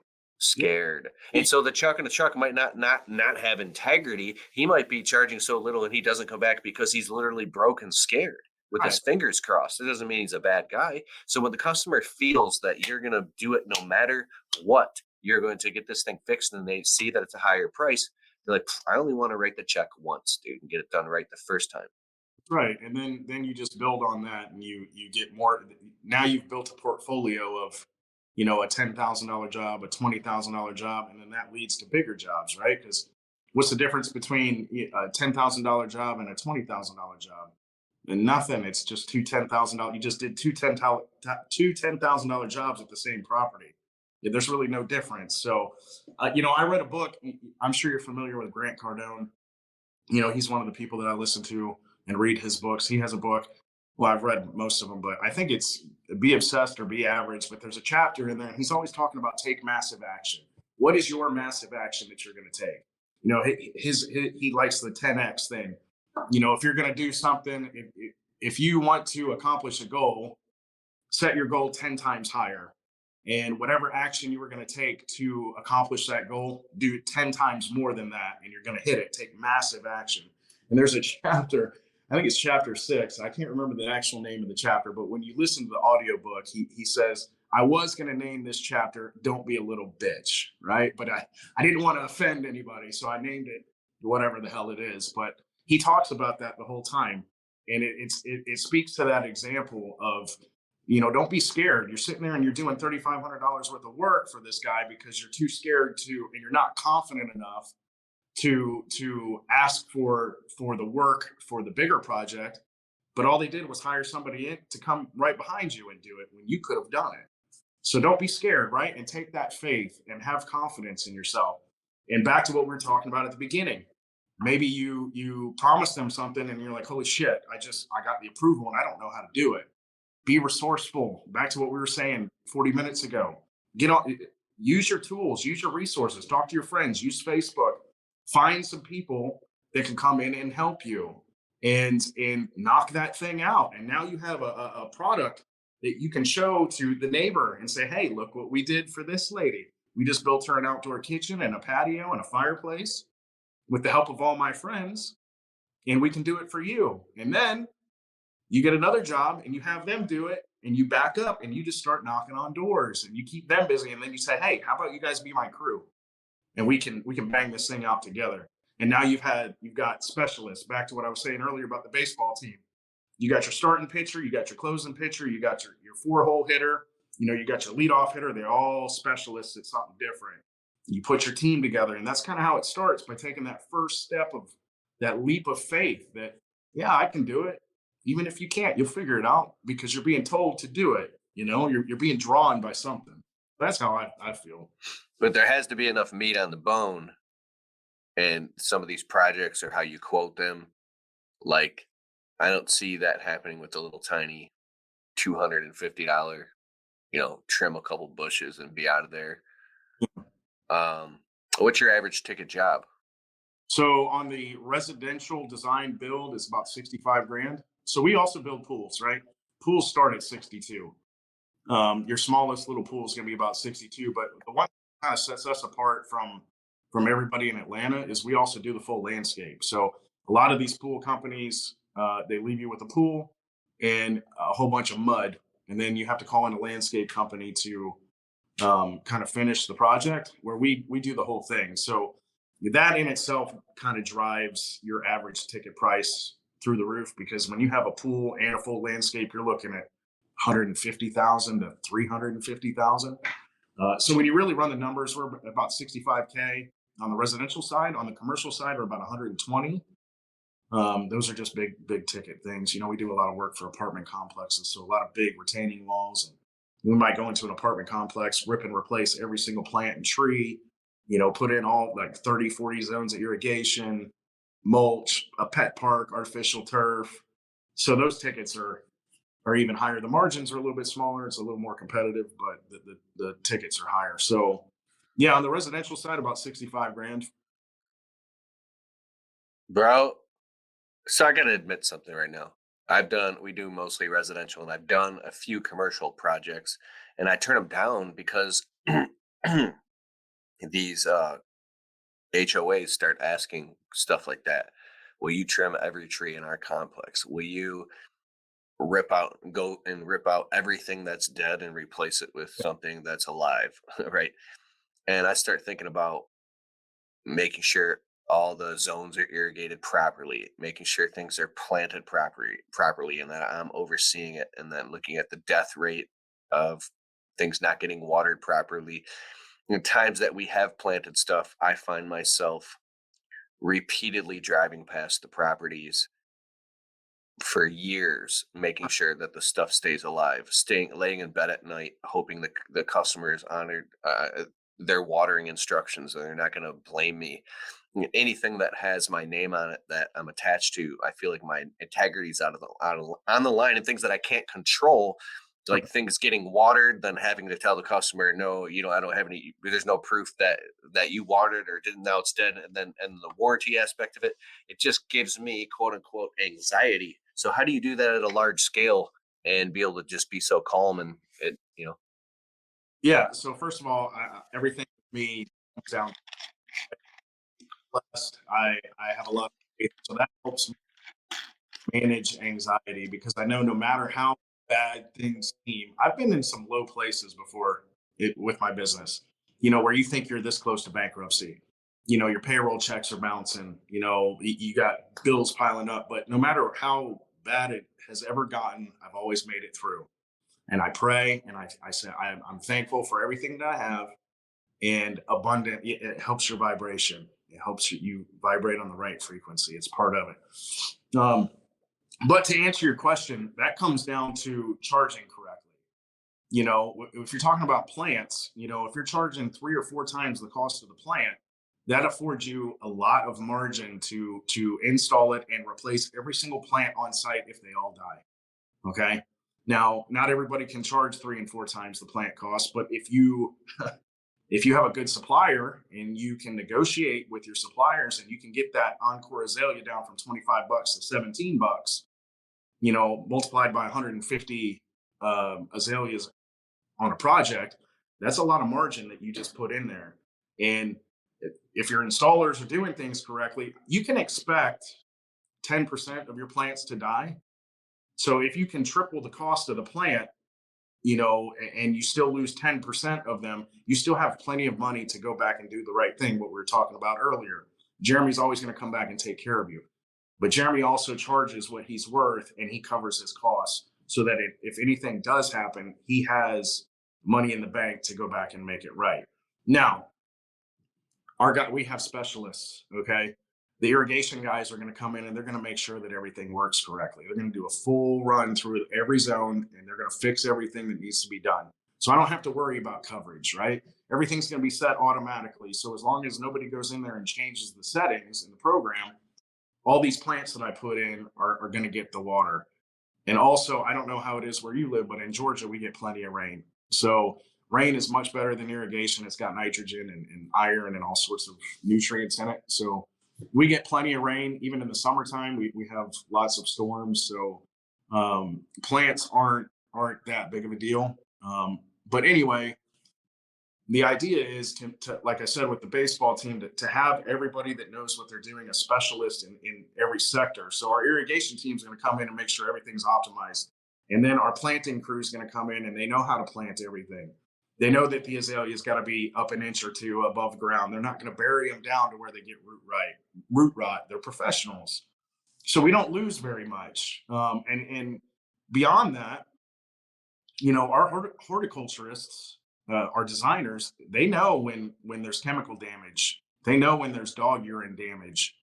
And so the chuck in the truck might not have integrity. He might be charging so little and he doesn't come back because he's literally broken, scared with his fingers crossed. It doesn't mean he's a bad guy. So when the customer feels that you're going to do it no matter what, you're going to get this thing fixed, and they see that it's a higher price, they're like, I only want to write the check once, dude, and get it done right the first time. Right. And then you just build on that, and you get more. Now you've built a portfolio of, a $10,000 job, a $20,000 job, and then that leads to bigger jobs, right? Because what's the difference between a $10,000 job and a $20,000 job? And nothing. It's just two $10,000. You just did two $10,000 jobs at the same property. Yeah, there's really no difference. So, I read a book. I'm sure you're familiar with Grant Cardone. He's one of the people that I listen to and read his books. He has a book. Well, I've read most of them, but I think it's Be Obsessed or Be Average. But there's a chapter in there. He's always talking about take massive action. What is your massive action that you're going to take? He likes the 10X thing. If you're going to do something, if you want to accomplish a goal, set your goal 10 times higher. And whatever action you were going to take to accomplish that goal, do 10 times more than that, and you're going to hit it. Take massive action. And there's a chapter, I think it's chapter 6. I can't remember the actual name of the chapter, but when you listen to the audiobook, he says, I was going to name this chapter, Don't Be a Little Bitch, right? But I didn't want to offend anybody, so I named it whatever the hell it is. But he talks about that the whole time. And it speaks to that example of, don't be scared. You're sitting there and you're doing $3,500 worth of work for this guy because you're too scared and you're not confident enough to ask for the work for the bigger project. But all they did was hire somebody in to come right behind you and do it when you could have done it. So don't be scared, right? And take that faith and have confidence in yourself. And back to what we were talking about at the beginning. Maybe you promised them something and you're like, holy shit, I got the approval and I don't know how to do it. Be resourceful. Back to what we were saying 40 minutes ago. Use your tools, use your resources, talk to your friends, use Facebook, find some people that can come in and help you and knock that thing out. And now you have a product that you can show to the neighbor and say, hey, look what we did for this lady. We just built her an outdoor kitchen and a patio and a fireplace with the help of all my friends, and we can do it for you. And then you get another job and you have them do it, and you back up and you just start knocking on doors and you keep them busy. And then you say, hey, how about you guys be my crew? And we can bang this thing out together. And now you've got specialists. Back to what I was saying earlier about the baseball team. You got your starting pitcher, you got your closing pitcher, you got your 4-hole hitter, you got your leadoff hitter. They're all specialists at something different. You put your team together, and that's kind of how it starts, by taking that first step of that leap of faith that, yeah, I can do it. Even if you can't, you'll figure it out because you're being told to do it. You're being drawn by something. That's how I feel. But there has to be enough meat on the bone. And some of these projects are how you quote them. Like, I don't see that happening with the little tiny $250, trim a couple bushes and be out of there. What's your average ticket job? So on the residential design build, it's about 65 grand. So we also build pools, right? Pools start at 62. Your smallest little pool is going to be about 62. But the one that kind of sets us apart from everybody in Atlanta is we also do the full landscape. So a lot of these pool companies, they leave you with a pool and a whole bunch of mud. And then you have to call in a landscape company to kind of finish the project, where we do the whole thing. So that in itself kind of drives your average ticket price through the roof, because when you have a pool and a full landscape, you're looking at 150,000 to 350,000. So when you really run the numbers, we're about 65K on the residential side. On the commercial side, we're about 120. Those are just big ticket things. We do a lot of work for apartment complexes, so a lot of big retaining walls. And we might go into an apartment complex, rip and replace every single plant and tree, put in all like 30, 40 zones of irrigation, mulch, a pet park, artificial turf. So those tickets are even higher. The margins are a little bit smaller. It's a little more competitive, but the tickets are higher. So yeah, on the residential side, about 65 grand. Bro, so I gotta admit something right now. We do mostly residential, and I've done a few commercial projects, and I turn them down because these HOAs start asking stuff like that. Will you trim every tree in our complex? Will you go and rip out everything that's dead and replace it with something that's alive? Right. And I start thinking about making sure all the zones are irrigated properly, making sure things are planted properly, and that I'm overseeing it, and then looking at the death rate of things not getting watered properly. In times that we have planted stuff, I find myself repeatedly driving past the properties for years, making sure that the stuff stays alive, laying in bed at night, hoping the customer is honored their watering instructions, and they're not going to blame me. Anything that has my name on it that I'm attached to, I feel like my integrity's on the line, and things that I can't control, like things getting watered, then having to tell the customer, no, I don't have any, there's no proof that you watered or didn't, now it's dead. And the warranty aspect of it, it just gives me quote unquote anxiety. So how do you do that at a large scale and be able to just be so calm and Yeah. So first of all, everything with me comes down blessed. I have a lot of faith, so that helps me manage anxiety, because I know no matter how bad things seem, I've been in some low places before with my business, where you think you're this close to bankruptcy. Your payroll checks are bouncing, you got bills piling up, but no matter how bad it has ever gotten, I've always made it through. And I pray, and I say, I'm thankful for everything that I have, and abundant. It helps your vibration. It helps you vibrate on the right frequency. It's part of it. But to answer your question, that comes down to charging correctly. If you're talking about plants, if you're charging 3 or 4 times the cost of the plant, that affords you a lot of margin to install it and replace every single plant on site if they all die. Okay. Now, not everybody can charge 3 and 4 times the plant cost, but if you have a good supplier and you can negotiate with your suppliers, and you can get that Encore azalea down from $25 to $17, multiplied by 150 azaleas on a project, that's a lot of margin that you just put in there. And if your installers are doing things correctly, you can expect 10% of your plants to die. So if you can triple the cost of the plant, and you still lose 10% of them, you still have plenty of money to go back and do the right thing, what we were talking about earlier. Jeremy's always going to come back and take care of you. But Jeremy also charges what he's worth, and he covers his costs, so that if anything does happen, he has money in the bank to go back and make it right. Now, we have specialists, okay? The irrigation guys are going to come in, and they're going to make sure that everything works correctly. They're going to do a full run through every zone, and they're going to fix everything that needs to be done. So I don't have to worry about coverage, right? Everything's going to be set automatically. So as long as nobody goes in there and changes the settings in the program, all these plants that I put in are going to get the water. And also, I don't know how it is where you live, but in Georgia, we get plenty of rain. So rain is much better than irrigation. It's got nitrogen and iron and all sorts of nutrients in it. So we get plenty of rain. Even in the summertime, we have lots of storms. So plants aren't that big of a deal. But anyway, the idea is to, like I said, with the baseball team, to have everybody that knows what they're doing, a specialist in every sector. So our irrigation team is going to come in and make sure everything's optimized. And then our planting crew is going to come in, and they know how to plant everything. They know that the azalea's got to be up an inch or two above ground. They're not going to bury them down to where they get root rot. They're professionals. So we don't lose very much. And beyond that, our horticulturists, our designers, they know when there's chemical damage. They know when there's dog urine damage.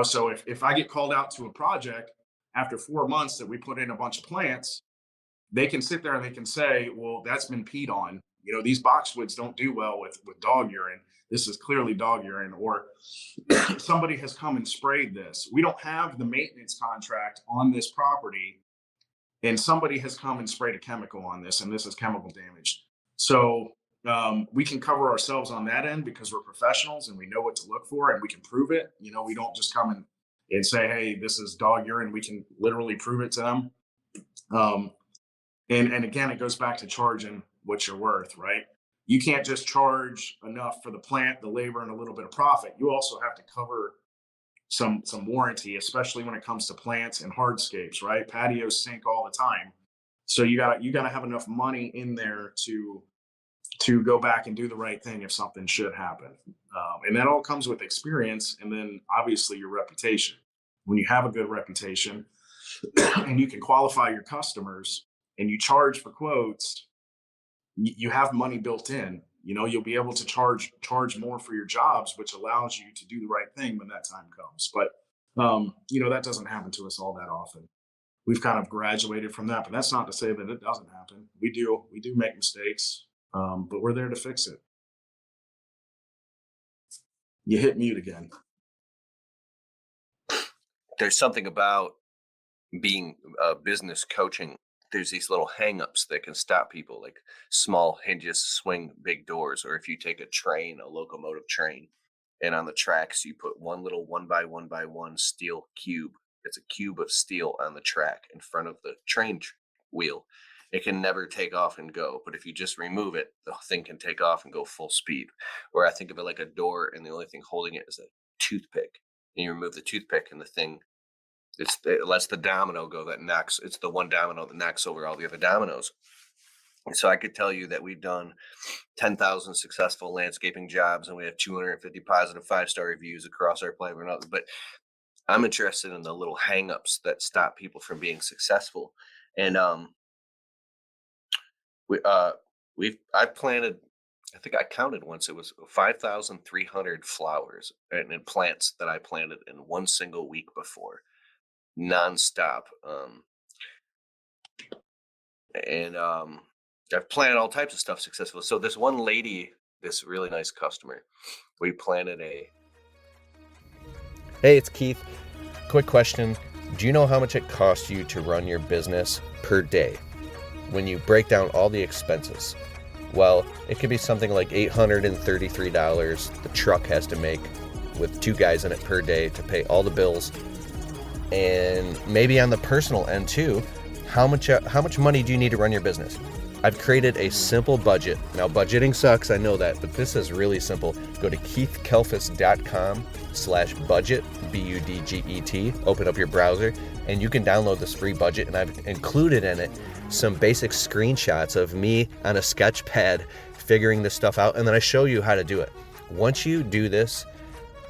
So if I get called out to a project after 4 months that we put in a bunch of plants, they can sit there and they can say, well, that's been peed on. These boxwoods don't do well with dog urine. This is clearly dog urine, or somebody has come and sprayed this. We don't have the maintenance contract on this property, and somebody has come and sprayed a chemical on this, and this is chemical damage. So we can cover ourselves on that end because we're professionals and we know what to look for and we can prove it. We don't just come and say, hey, this is dog urine. We can literally prove it to them. And again, it goes back to charging what you're worth, right? You can't just charge enough for the plant, the labor, and a little bit of profit. You also have to cover some warranty, especially when it comes to plants and hardscapes, right? Patios sink all the time. So you gotta have enough money in there to go back and do the right thing if something should happen. And that all comes with experience, and then obviously your reputation. When you have a good reputation and you can qualify your customers and you charge for quotes, you have money built in. You'll be able to charge more for your jobs, which allows you to do the right thing when that time comes. But that doesn't happen to us all that often. We've kind of graduated from that, but that's not to say that it doesn't happen. We do make mistakes, but we're there to fix it. You hit mute again. There's something about being business coaching. There's these little hangups that can stop people, like small hinges swing big doors. Or if you take a locomotive train, and on the tracks you put one little 1x1x1 steel cube. It's a cube of steel on the track in front of the train wheel. It can never take off and go. But if you just remove it, the thing can take off and go full speed. Or I think of it like a door, and the only thing holding it is a toothpick. And you remove the toothpick, and the thing, it lets the domino go that knocks. It's the one domino that knocks over all the other dominoes. And so I could tell you that we've done 10,000 successful landscaping jobs, and we have 250 positive 5-star reviews across our platform. But I'm interested in the little hangups that stop people from being successful. And I planted, I think I counted once, it was 5,300 flowers and plants that I planted in one single week before, nonstop. I've planted all types of stuff successfully. So this one lady, this really nice customer, we planted Hey, it's Keith. Quick question. Do you know how much it costs you to run your business per day when you break down all the expenses? Well, it could be something like $833 the truck has to make with 2 guys in it per day to pay all the bills. And maybe on the personal end too, how much money do you need to run your business? I've created a simple budget. Now, budgeting sucks, I know that, but this is really simple. Go to keithkelfis.com/budget, BUDGET, open up your browser, and you can download this free budget. And I've included in it some basic screenshots of me on a sketch pad figuring this stuff out, and then I show you how to do it. Once you do this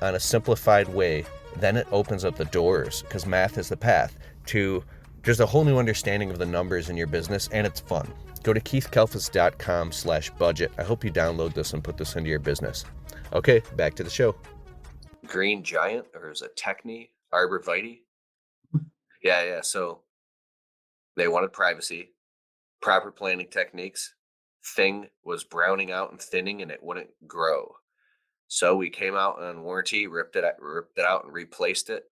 on a simplified way, then it opens up the doors, because math is the path, to there's a whole new understanding of the numbers in your business, and it's fun. Go to keithkelfis.com/budget. I hope you download this and put this into your business. Okay, back to the show. Green Giant, or is it Techni, Arborvitae? Yeah. So they wanted privacy, proper planting techniques. Thing was browning out and thinning, and it wouldn't grow. So we came out on warranty, ripped it out and replaced it.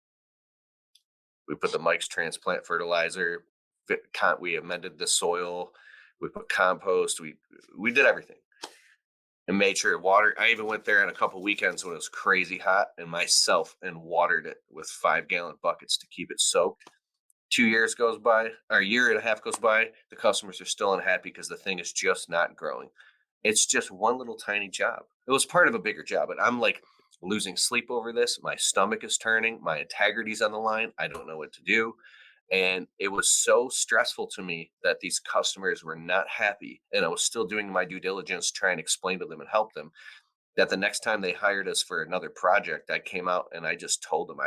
We put the Mike's transplant fertilizer. We amended the soil. We put compost. We did everything and made sure water. I even went there on a couple weekends when it was crazy hot and watered it with 5-gallon buckets to keep it soaked. 2 years goes by, or a year and a half goes by. The customers are still unhappy because the thing is just not growing. It's just one little tiny job. It was part of a bigger job, but I'm like losing sleep over this. My stomach is turning. My integrity's on the line. I don't know what to do. And it was so stressful to me that these customers were not happy. And I was still doing my due diligence, trying to explain to them and help them. that the next time they hired us for another project, I came out and I just told them,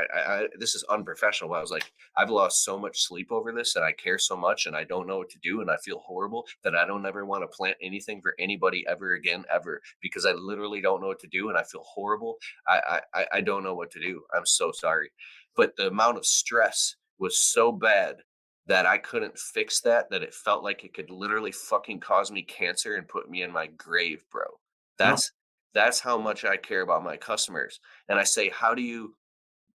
this is unprofessional. But I was like, I've lost so much sleep over this, and I care so much, and I don't know what to do, and I feel horrible that I don't ever want to plant anything for anybody ever again, ever, because I literally don't know what to do, and I feel horrible. I don't know what to do. I'm so sorry. But the amount of stress was so bad that I couldn't fix that it felt like it could literally fucking cause me cancer and put me in my grave, bro. That's how much I care about my customers. And I say, how do you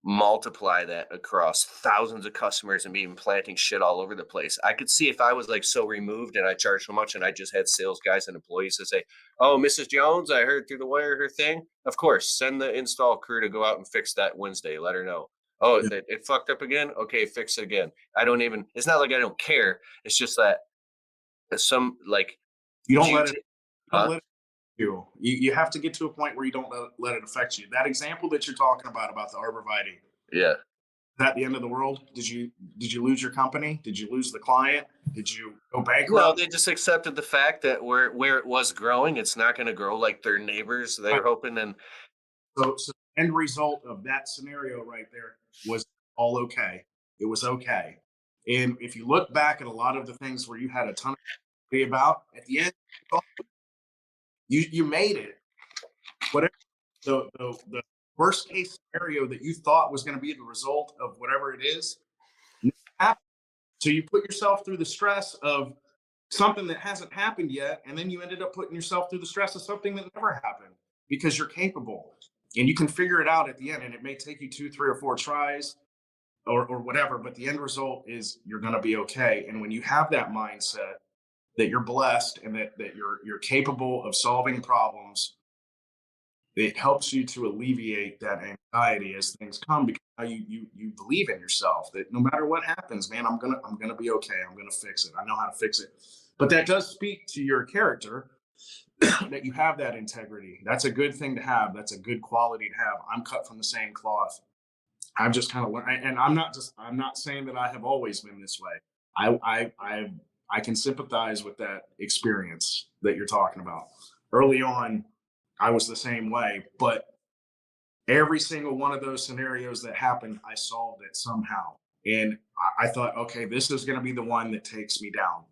multiply that across thousands of customers and be planting shit all over the place? I could see if I was like so removed and I charged so much and I just had sales guys and employees to say, oh, Mrs. Jones, I heard through the wire her thing. Of course, send the install crew to go out and fix that Wednesday. Let her know. Oh, it fucked up again? Okay, fix it again. It's not like I don't care. It's just that some like you don't let it you have to get to a point where you don't let it affect you. That example that you're talking about the arborvitae. Yeah. Is that the end of the world? Did you lose your company? Did you lose the client? Did you go bankrupt? No, they just accepted the fact that where it was growing, it's not going to grow like their neighbors. They're hoping. And so the end result of that scenario right there was all okay. It was okay. And if you look back at a lot of the things where you had a ton of about, at the end, you made it. Whatever the worst case scenario that you thought was going to be the result of whatever it is, happened. So you put yourself through the stress of something that hasn't happened yet, and then you ended up putting yourself through the stress of something that never happened, because you're capable and you can figure it out at the end. And it may take you 2, 3, or 4 tries or whatever, but the end result is you're going to be okay. And when you have that mindset that you're blessed and that you're capable of solving problems, it helps you to alleviate that anxiety as things come, because now you believe in yourself that no matter what happens, man, I'm gonna be okay. I'm gonna fix it. I know how to fix it. But that does speak to your character, that you have that integrity. That's a good thing to have. That's a good quality to have. I'm cut from the same cloth. I've just kind of learned, and I'm not saying that I have always been this way. I can sympathize with that experience that you're talking about. Early on, I was the same way, but every single one of those scenarios that happened, I solved it somehow. And I thought, okay, this is going to be the one that takes me down.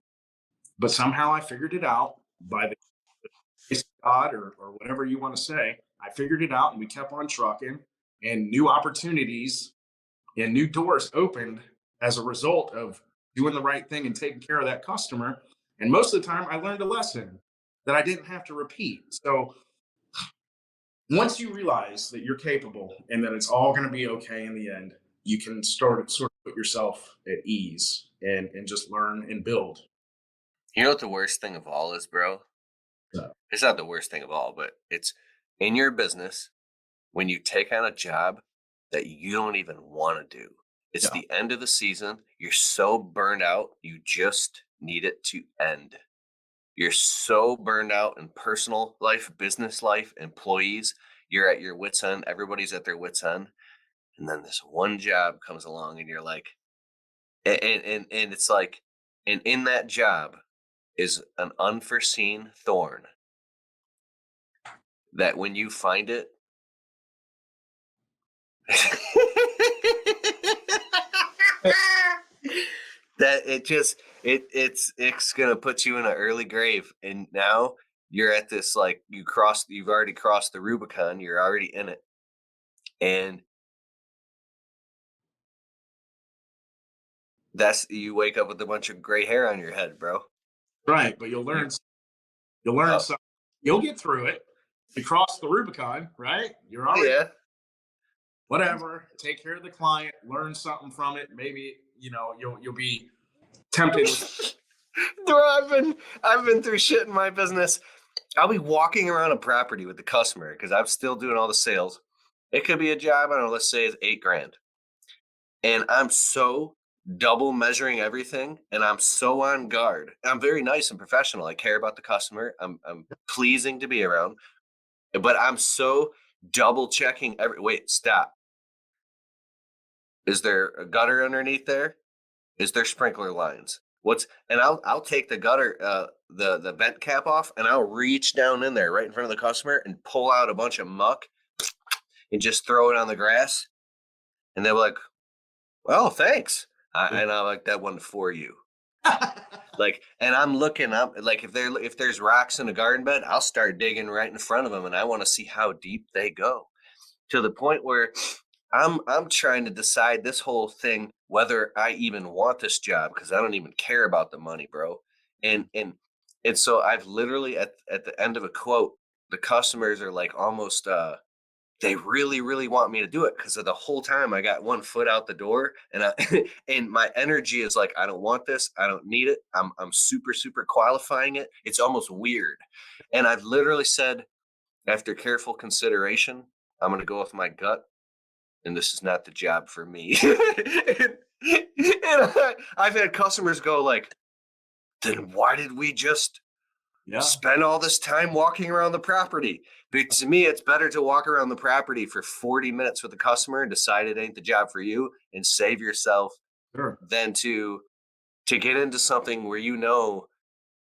But somehow I figured it out by the grace of God, or whatever you want to say. I figured it out, and we kept on trucking, and new opportunities and new doors opened as a result of doing the right thing and taking care of that customer. And most of the time I learned a lesson that I didn't have to repeat. So once you realize that you're capable and that it's all going to be okay in the end, you can sort of put yourself at ease and just learn and build. You know what the worst thing of all is, bro? Yeah. It's not the worst thing of all, but it's in your business when you take on a job that you don't even want to do. It's the end of the season. You're so burned out. You just need it to end. You're so burned out in personal life, business life, employees. You're at your wit's end. Everybody's at their wit's end. And then this one job comes along and you're like, and it's like, and in that job is an unforeseen thorn that when you find it, that it's gonna put you in an early grave. And now you're at this, like, you've already crossed the Rubicon, you're already in it, and you wake up with a bunch of gray hair on your head, bro. Right, but you'll learn something. You'll get through it. You cross the Rubicon, right? You're already whatever. Take care of the client, learn something from it. Maybe you'll be tempted. Bro, I've been through shit in my business. I'll be walking around a property with the customer because I'm still doing all the sales. It could be a job, I don't know, let's say it's $8,000. And I'm so double measuring everything, and I'm so on guard. I'm very nice and professional. I care about the customer. I'm pleasing to be around, but I'm so double checking wait, stop. Is there a gutter underneath there? Is there sprinkler lines? And I'll take the gutter the vent cap off, and I'll reach down in there right in front of the customer and pull out a bunch of muck and just throw it on the grass. And they're like, "Well, thanks." And I'm like, "That one for you." Like, and I'm looking up, like if there's rocks in a garden bed, I'll start digging right in front of them, and I want to see how deep they go, to the point where I'm trying to decide this whole thing whether I even want this job, because I don't even care about the money, bro. And so I've literally at the end of a quote, the customers are like almost they really, really want me to do it, because of the whole time I got one foot out the door, and and my energy is like, I don't want this, I don't need it. I'm super, super qualifying it. It's almost weird. And I've literally said, after careful consideration, I'm gonna go with my gut, and this is not the job for me. And I've had customers go like, then why did we just spend all this time walking around the property? But to me, it's better to walk around the property for 40 minutes with the customer and decide it ain't the job for you and save yourself than to get into something where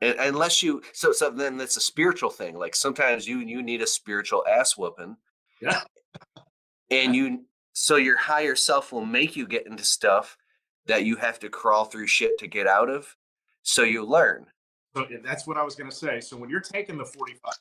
unless you so then it's a spiritual thing. Like sometimes you need a spiritual ass whooping. Yeah. And so your higher self will make you get into stuff that you have to crawl through shit to get out of. So you learn. So that's what I was going to say. So when you're taking the 45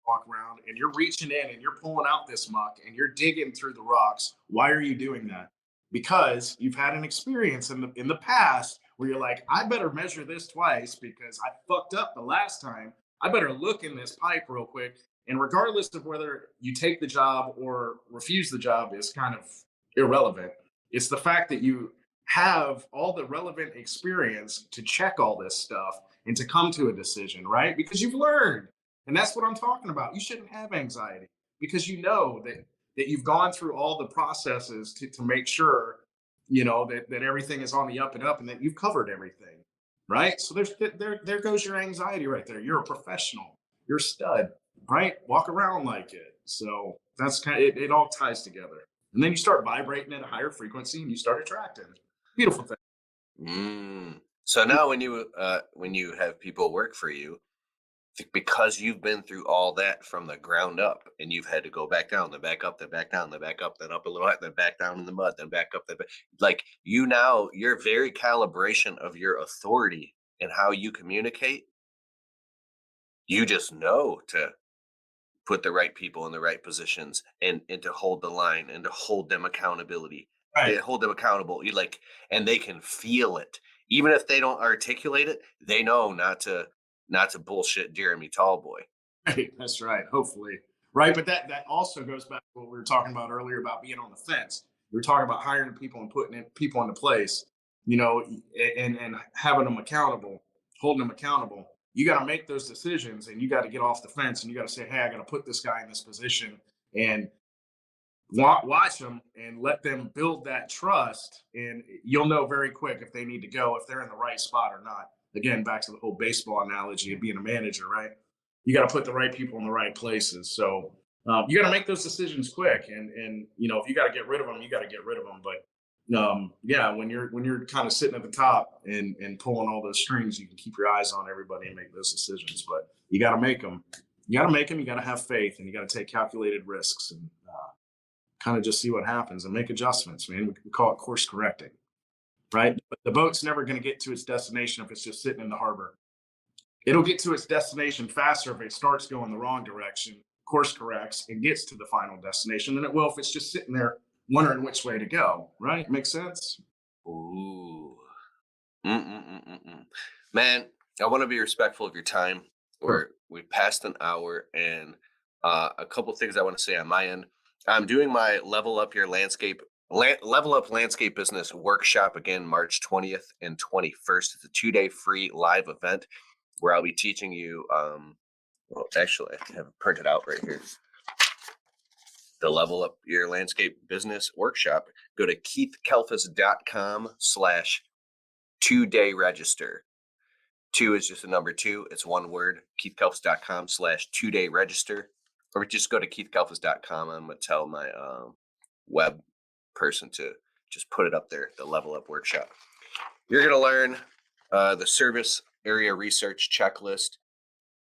walk around and you're reaching in and you're pulling out this muck and you're digging through the rocks, why are you doing that? Because you've had an experience in the past where you're like, I better measure this twice because I fucked up the last time. I better look in this pipe real quick. And regardless of whether you take the job or refuse the job is kind of irrelevant. It's the fact that you have all the relevant experience to check all this stuff and to come to a decision, right? Because you've learned. And that's what I'm talking about. You shouldn't have anxiety because you know that you've gone through all the processes to make sure, that everything is on the up and up and that you've covered everything, right? So there goes your anxiety right there. You're a professional. You're a stud, right? Walk around like it. So that's kind of it all ties together. And then you start vibrating at a higher frequency and you start attracting. Beautiful thing. So now when you have people work for you, because you've been through all that from the ground up, and you've had to go back down, then back up, then back down, then back up, then up a little high, then back down in the mud, then back up, like your very calibration of your authority and how you communicate, you just know to put the right people in the right positions and to hold the line and to hold them accountability. Right. Hold them accountable. And they can feel it. Even if they don't articulate it, they know not to bullshit Jeremy Talboy. Right. That's right. Hopefully. Right. But that also goes back to what we were talking about earlier about being on the fence. We were talking about hiring people and putting people into place, and having them accountable, holding them accountable. You got to make those decisions and you got to get off the fence and you got to say, hey, I got to put this guy in this position and watch them and let them build that trust. And you'll know very quick if they need to go, if they're in the right spot or not. Again, back to the whole baseball analogy of being a manager, right? You got to put the right people in the right places. So you got to make those decisions quick. And if you got to get rid of them, you got to get rid of them. But when you're kind of sitting at the top and pulling all those strings, you can keep your eyes on everybody and make those decisions. But you got to make them. You got to have faith, and you got to take calculated risks and kind of just see what happens and make adjustments, man. We call it course correcting, right? But the boat's never going to get to its destination if it's just sitting in the harbor. It'll get to its destination faster if it starts going the wrong direction, course corrects, and gets to the final destination than it will if it's just sitting there wondering which way to go, right? Makes sense? Ooh. Man, I want to be respectful of your time. We passed an hour, and a couple things I want to say on my end. I'm doing my Level Up Landscape Business workshop again, March 20th and 21st. It's a 2-day free live event where I'll be teaching you. Actually, I have it printed out right here. The Level Up Your Landscape Business workshop. Go to keithkelfis.com/2-day register. 2 is just a number 2. It's one word. keithkelfis.com/2-day register. Or just go to keithkelfis.com. I'm going to tell my web person to just put it up there, the Level Up workshop. You're going to learn the service area research checklist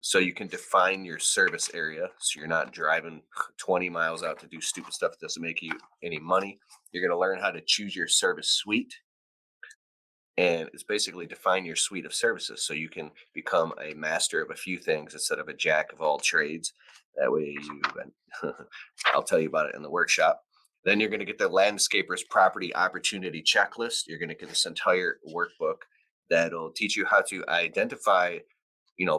so you can define your service area. So you're not driving 20 miles out to do stupid stuff that doesn't make you any money. You're going to learn how to choose your service suite. And it's basically define your suite of services so you can become a master of a few things instead of a jack of all trades. That way I'll tell you about it in the workshop. Then you're going to get the landscaper's property opportunity checklist. You're going to get this entire workbook that'll teach you how to identify,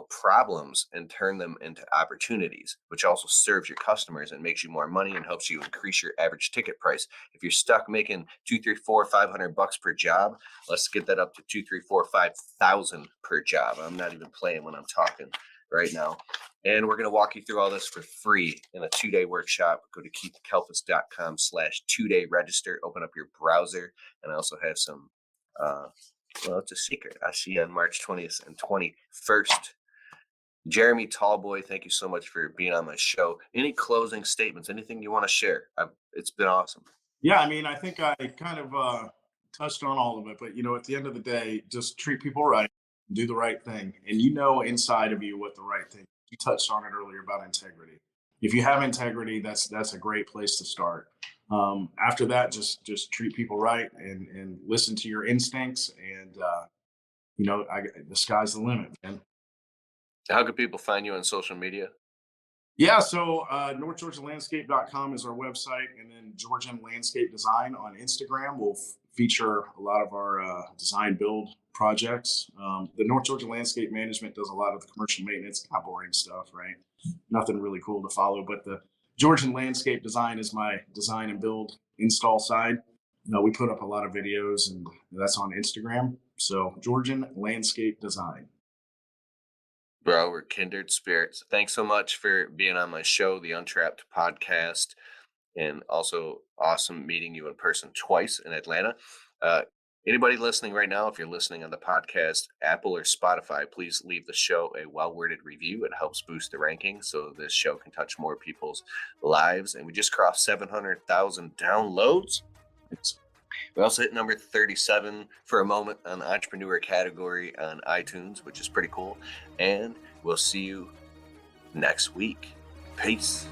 problems and turn them into opportunities, which also serves your customers and makes you more money and helps you increase your average ticket price. If you're stuck making $200, $300, $400, $500 per job, let's get that up to $2,000, $3,000, $4,000, $5,000 per job. I'm not even playing when I'm talking right now. And we're going to walk you through all this for free in a 2-day workshop. Go to keithkelfis.com/2-day register, open up your browser. And I also have some, it's a secret. I'll see you on March 20th and 21st. Jeremy Talboy, thank you so much for being on my show. Any closing statements, anything you want to share? It's been awesome. Yeah, I mean, I think I kind of touched on all of it, but at the end of the day, just treat people right, do the right thing, and inside of you what the right thing is. You touched on it earlier about integrity. If you have integrity, that's a great place to start. After that, just treat people right and listen to your instincts, and the sky's the limit, man. How can people find you on social media? Yeah, so NorthGeorgiaLandscape.com is our website, and then Georgian Landscape Design on Instagram will feature a lot of our design build projects. The North Georgia Landscape Management does a lot of the commercial maintenance, kind of boring stuff, right? Nothing really cool to follow, but the Georgian Landscape Design is my design and build install side. We put up a lot of videos, and that's on Instagram. So Georgian Landscape Design. Bro, we're kindred spirits. Thanks so much for being on my show, the Untrapped podcast, and also awesome meeting you in person twice in Atlanta. Anybody listening right now, if you're listening on the podcast, Apple or Spotify, please leave the show a well-worded review. It helps boost the rankings so this show can touch more people's lives. And we just crossed 700,000 downloads. We also hit number 37 for a moment on the entrepreneur category on iTunes, which is pretty cool. And we'll see you next week. Peace.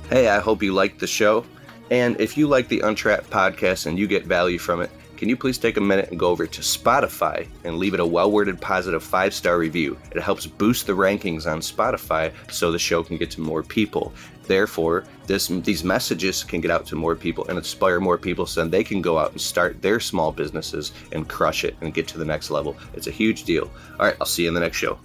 Hey, I hope you liked the show. And if you like the Untrapped podcast and you get value from it, can you please take a minute and go over to Spotify and leave it a well-worded positive 5-star review? It helps boost the rankings on Spotify so the show can get to more people. Therefore, these messages can get out to more people and inspire more people so then they can go out and start their small businesses and crush it and get to the next level. It's a huge deal. All right, I'll see you in the next show.